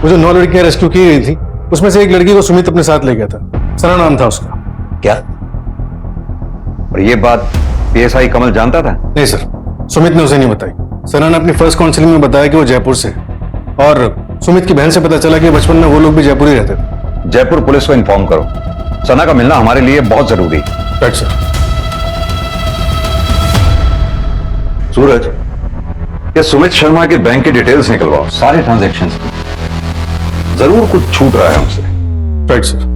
वो जो 9 लड़कियां रेस्क्यू की गई थी उसमें से एक लड़की को सुमित अपने साथ ले गया था। सना नाम था उसका। क्या? और ये बात पीएसआई कमल जानता था? नहीं सर, सुमित ने उसे नहीं बताई। सना ने अपनी फर्स्ट काउंसलिंग में बताया कि वो जयपुर से, और सुमित की बहन से पता चला कि बचपन में वो लोग भी जयपुर ही रहते थे। जयपुर पुलिस को इन्फॉर्म करो, सना का मिलना हमारे लिए बहुत जरूरी है। Right sir. सूरज, ये सुमित शर्मा के बैंक की डिटेल्स निकलवाओ, सारे ट्रांजैक्शंस। जरूर कुछ छूट रहा है हमसे। Right sir.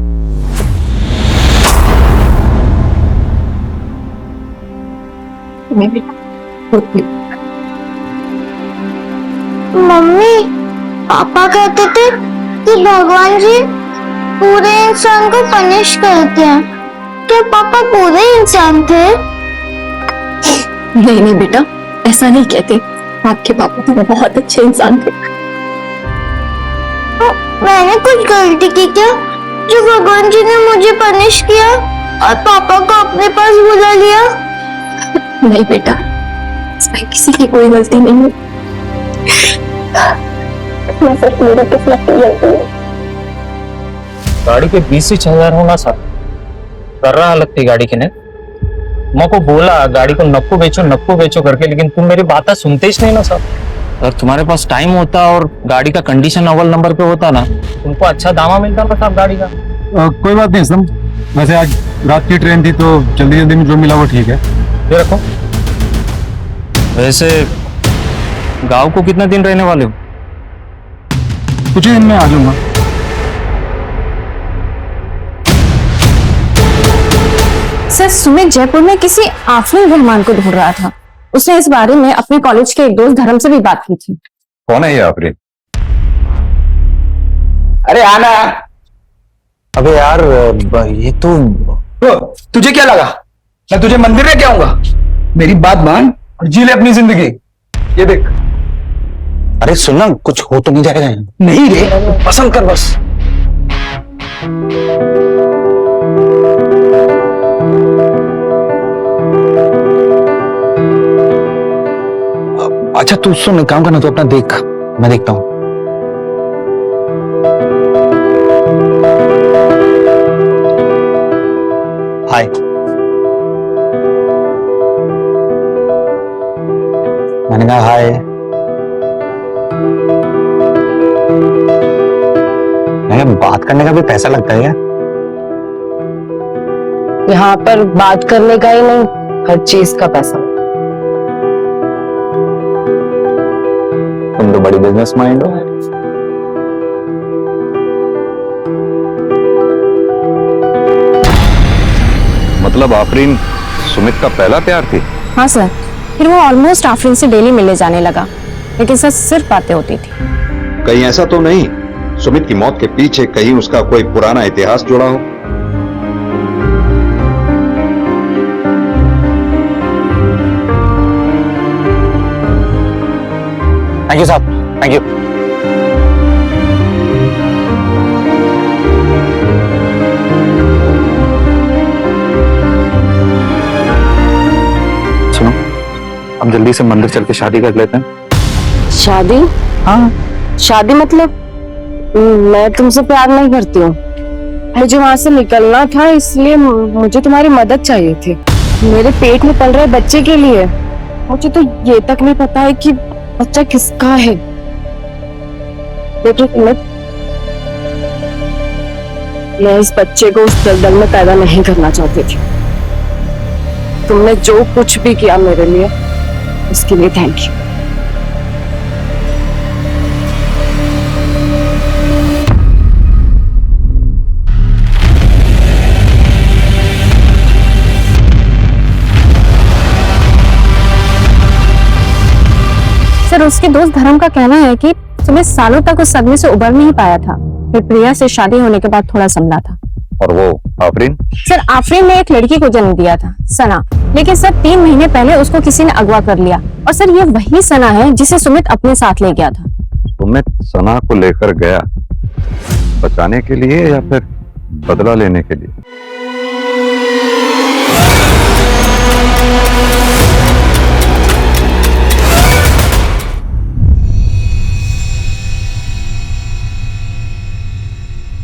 मम्मी, पापा कहते थे कि भगवान जी पूरे इंसान को पनिश करते हैं। क्या पापा पूरे इंसान थे? नहीं नहीं बेटा, ऐसा नहीं कहते। आपके पापा तो बहुत अच्छे इंसान थे। मैंने कुछ गलती की क्या जो भगवान जी ने मुझे पनिश किया और पापा को अपने पास बुला लिया? नहीं बेटा, इसमें किसी की कोई गलती नहीं है। सिर्फ मेरी किस्मत की गलती है। गाड़ी के 20,000 होना सर कर रहा लगती गाड़ी के ने। मैं को बोला गाड़ी को नक्को बेचो करके, लेकिन तुम मेरी बात सुनते ही नहीं ना सर। अगर तुम्हारे पास टाइम होता और गाड़ी का कंडीशन अव्वल नंबर पे होता ना, तुमको अच्छा दामा मिलता ना साहब गाड़ी का। कोई बात नहीं सम, वैसे आज रात की ट्रेन थी तो जल्दी जल्दी में जो मिला वो ठीक है। ये रखो। वैसे गांव को कितना दिन रहने वाले हो? कुछ ही दिन में आ जाऊंगा। सर सुमित जयपुर में किसी आफरीन रहमान को ढूंढ रहा था। उसने इस बारे में अपने कॉलेज के एक दोस्त धर्म से भी बात की थी। कौन है ये आफरीन? अरे आना। अबे यार ये तो तुझे क्या लगा मैं तुझे मंदिर में क्या आऊंगा? मेरी बात मान और जी ले अपनी जिंदगी। ये देख। अरे सुनना, कुछ हो तो नहीं जाएगा? नहीं रे, पसंद कर बस। अच्छा तू सुन, काम करना तो अपना देख, मैं देखता हूं। हाय। मैंने कहा हाय। बात करने का भी पैसा लगता है क्या? यहाँ पर बात करने का ही नहीं, हर चीज का पैसा। तुम तो बड़ी बिजनेस माइंड हो। मतलब आफरीन सुमित का पहला प्यार थी? हाँ सर, फिर वो ऑलमोस्ट आफरीन से डेली मिलने जाने लगा, लेकिन सर सिर्फ बातें होती थी। कहीं ऐसा तो नहीं सुमित की मौत के पीछे कहीं उसका कोई पुराना इतिहास जुड़ा हो? थैंक यू साहब, थैंक यू। सुनो, अब जल्दी से मंदिर चल के शादी कर लेते हैं। शादी? हाँ। शादी मतलब मैं तुमसे प्यार नहीं करती हूँ। मुझे वहां से निकलना था, इसलिए मुझे तुम्हारी मदद चाहिए थी। मेरे पेट में पल रहे बच्चे के लिए। मुझे तो ये तक नहीं पता है कि बच्चा किसका है। देखो मैं इस बच्चे को उस दलदल में पैदा नहीं करना चाहती थी। तुमने जो कुछ भी किया मेरे लिए, उसके लिए थैंक यू। सर, उसके दोस्त धर्म का कहना है कि सुमित सालों तक उस सदमे से उबर नहीं पाया था, फिर प्रिया से शादी होने के बाद थोड़ा संभला था। और वो आफरीन? सर, आफरीन ने एक लड़की को जन्म दिया था, सना, लेकिन सर 3 महीने पहले उसको किसी ने अगवा कर लिया। और सर ये वही सना है जिसे सुमित अपने साथ ले गया था। सुमित सना को लेकर गया बचाने के लिए या फिर बदला लेने के लिए?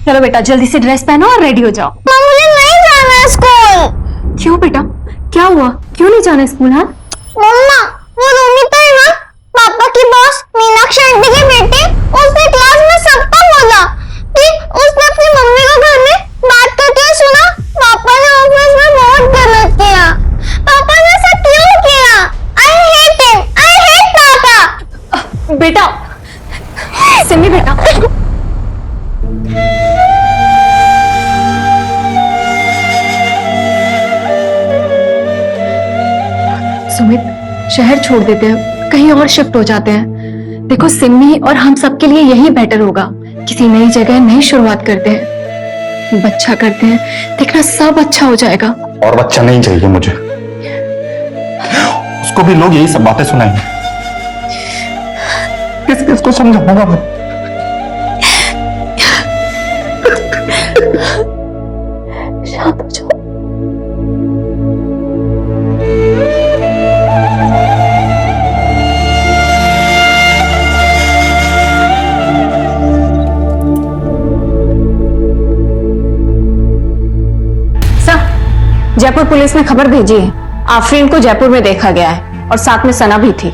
चलो बेटा, जल्दी से ड्रेस पहनो और रेडी हो जाओ। मुझे नहीं जाना है स्कूल। क्यों बेटा, क्या हुआ? क्यों नहीं जाना स्कूल? हाँ मम्मा, वो रोमिता है ना, पापा की बॉस मीनाक्षी आंटी की बेटी, उसने क्लास में सबको बोला कि उसने अपनी मम्मी को घर में बात करते हुए सुना। पापा ने ऑफिस में बहुत गलत किया। पापा ने ऐसा क्यों किया? I hate him, I hate पापा। बेटा, सिमी बेटा, सुमित, शहर छोड़ देते हैं, कहीं और शिफ्ट हो जाते हैं। देखो, सिमी और हम सबके लिए यही बेटर होगा। किसी नई जगह नई शुरुआत करते हैं, बच्चा करते हैं, देखना सब अच्छा हो जाएगा। और बच्चा नहीं चाहिए मुझे, उसको भी लोग यही सब बातें सुनाएंगे। किस किस को समझाऊंगा मैं? शांत हो जाओ। जयपुर पुलिस ने खबर भेजी है, आफरीन को जयपुर में देखा गया है और साथ में सना भी थी।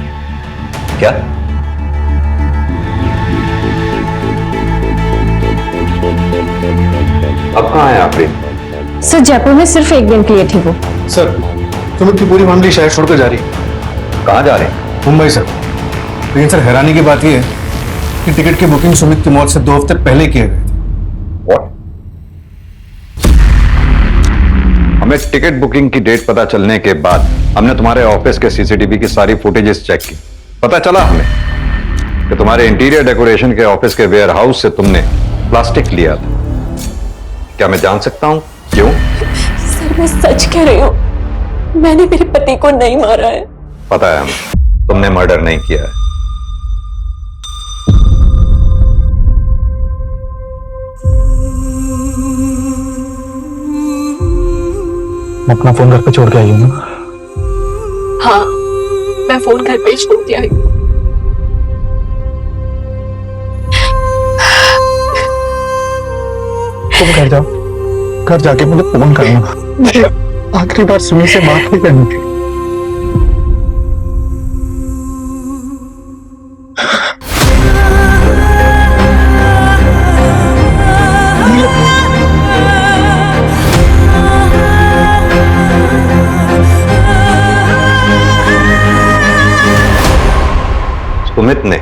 क्या? अब कहाँ है आफरीन? सर, जयपुर में सिर्फ 1 दिन के लिए थी वो। सर, सुमित की पूरी फैमिली शहर छोड़कर जा रही है। कहाँ जा रहे हैं? मुंबई सर। लेकिन सर, हैरानी की बात यह है कि टिकट की बुकिंग सुमित की मौत से 2 हफ्ते पहले किए गए थे। हमें टिकट बुकिंग की डेट पता चलने के बाद हमने तुम्हारे ऑफिस के सीसीटीवी की सारी फुटेजेस चेक की। पता चला हमें कि तुम्हारे इंटीरियर डेकोरेशन के ऑफिस के वेयर हाउस से तुमने प्लास्टिक लिया था। क्या मैं जान सकता हूं क्यों? सर, मैं सच कह रही हूँ, मैंने मेरे पति को नहीं मारा है। पता है हमें, तुमने मर्डर नहीं किया है। मैं अपना फोन घर पे छोड़ के आई हूँ ना? हाँ, मैं फोन घर पे छोड़ के आई हूँ। तुम घर जाओ, घर जाके मुझे फोन करना। मुझे आखिरी बार सुमी से बात नहीं करनी थी। सुमित ने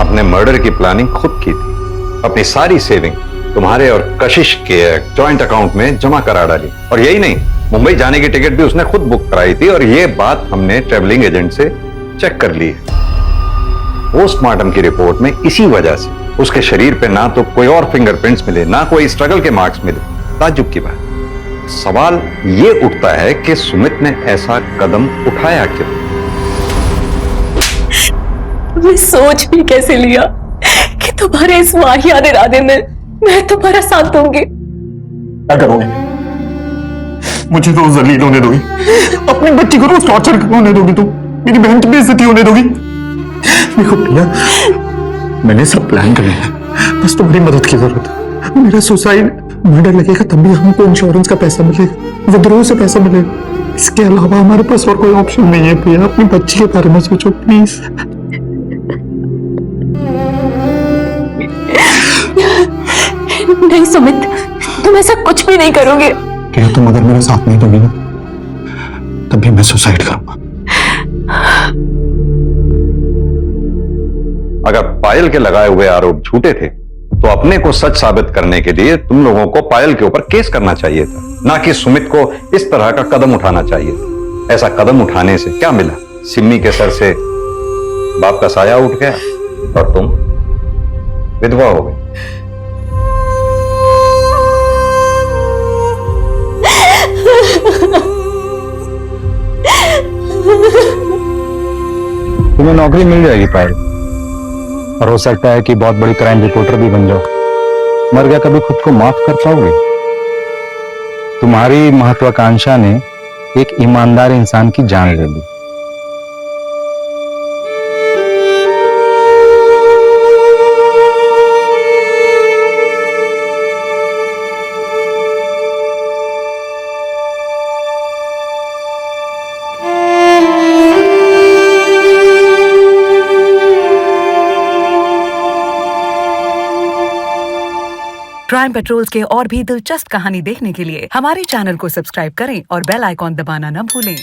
आपने मर्डर की प्लानिंग खुद की थी, अपनी सारी सेविंग तुम्हारे और कशिश के जॉइंट अकाउंट में जमा करा डाली। और यही नहीं, मुंबई जाने की टिकट भी उसने खुद बुक कराई थी, और ये बात हमने ट्रेवलिंग एजेंट से चेक कर ली है। पोस्टमार्टम की रिपोर्ट में इसी वजह से उसके शरीर पे ना तो कोई और फिंगरप्रिंट्स मिले, ना कोई स्ट्रगल के मार्क्स मिले। ताज्जुब की बात, सवाल ये उठता है कि सुमित ने ऐसा कदम उठाया क्यों? मैं सोच भी कैसे लिया कि तुम्हारे इस वाहियात इरादे में मैं तुम्हारा साथ दूंगी। क्या करोगे? मुझे रोज जलील होने दोगी? अपनी बच्ची को रोज टॉर्चर होने दोगी? तुम मेरी बहन की बेइज्जती होने दोगी? देखो प्रिया, मैंने सब प्लान कर लिया, बस तुम्हारी मदद की जरूरत है। मेरा सुसाइड मर्डर लगेगा तब भी हमको इंश्योरेंस का पैसा मिलेगा, विद्रोह से पैसा मिलेगा। इसके अलावा हमारे पास और कोई ऑप्शन नहीं है। प्रिया, अपनी बच्ची के बारे में सोचो प्लीज। नहीं सुमित, तुम ऐसा कुछ भी नहीं करोगे। प्रिया, तुम अगर मेरा साथ नहीं दोगी ना, तब भी मैं सुसाइड करूंगा। अगर पायल के लगाए हुए आरोप झूठे थे तो अपने को सच साबित करने के लिए तुम लोगों को पायल के ऊपर केस करना चाहिए था, ना कि सुमित को इस तरह का कदम उठाना चाहिए था। ऐसा कदम उठाने से क्या मिला? सिम्मी के सर से बाप का साया उठ गया और तुम विधवा हो गई। तुम्हें नौकरी मिल जाएगी पायल, और हो सकता है कि बहुत बड़ी क्राइम रिपोर्टर भी बन जाओ। मर गया कभी खुद को माफ कर पाओगे? तुम्हारी महत्वाकांक्षा ने एक ईमानदार इंसान की जान ले ली। क्राइम पेट्रोल्स के और भी दिलचस्प कहानी देखने के लिए हमारे चैनल को सब्सक्राइब करें और बेल आइकॉन दबाना न भूलें।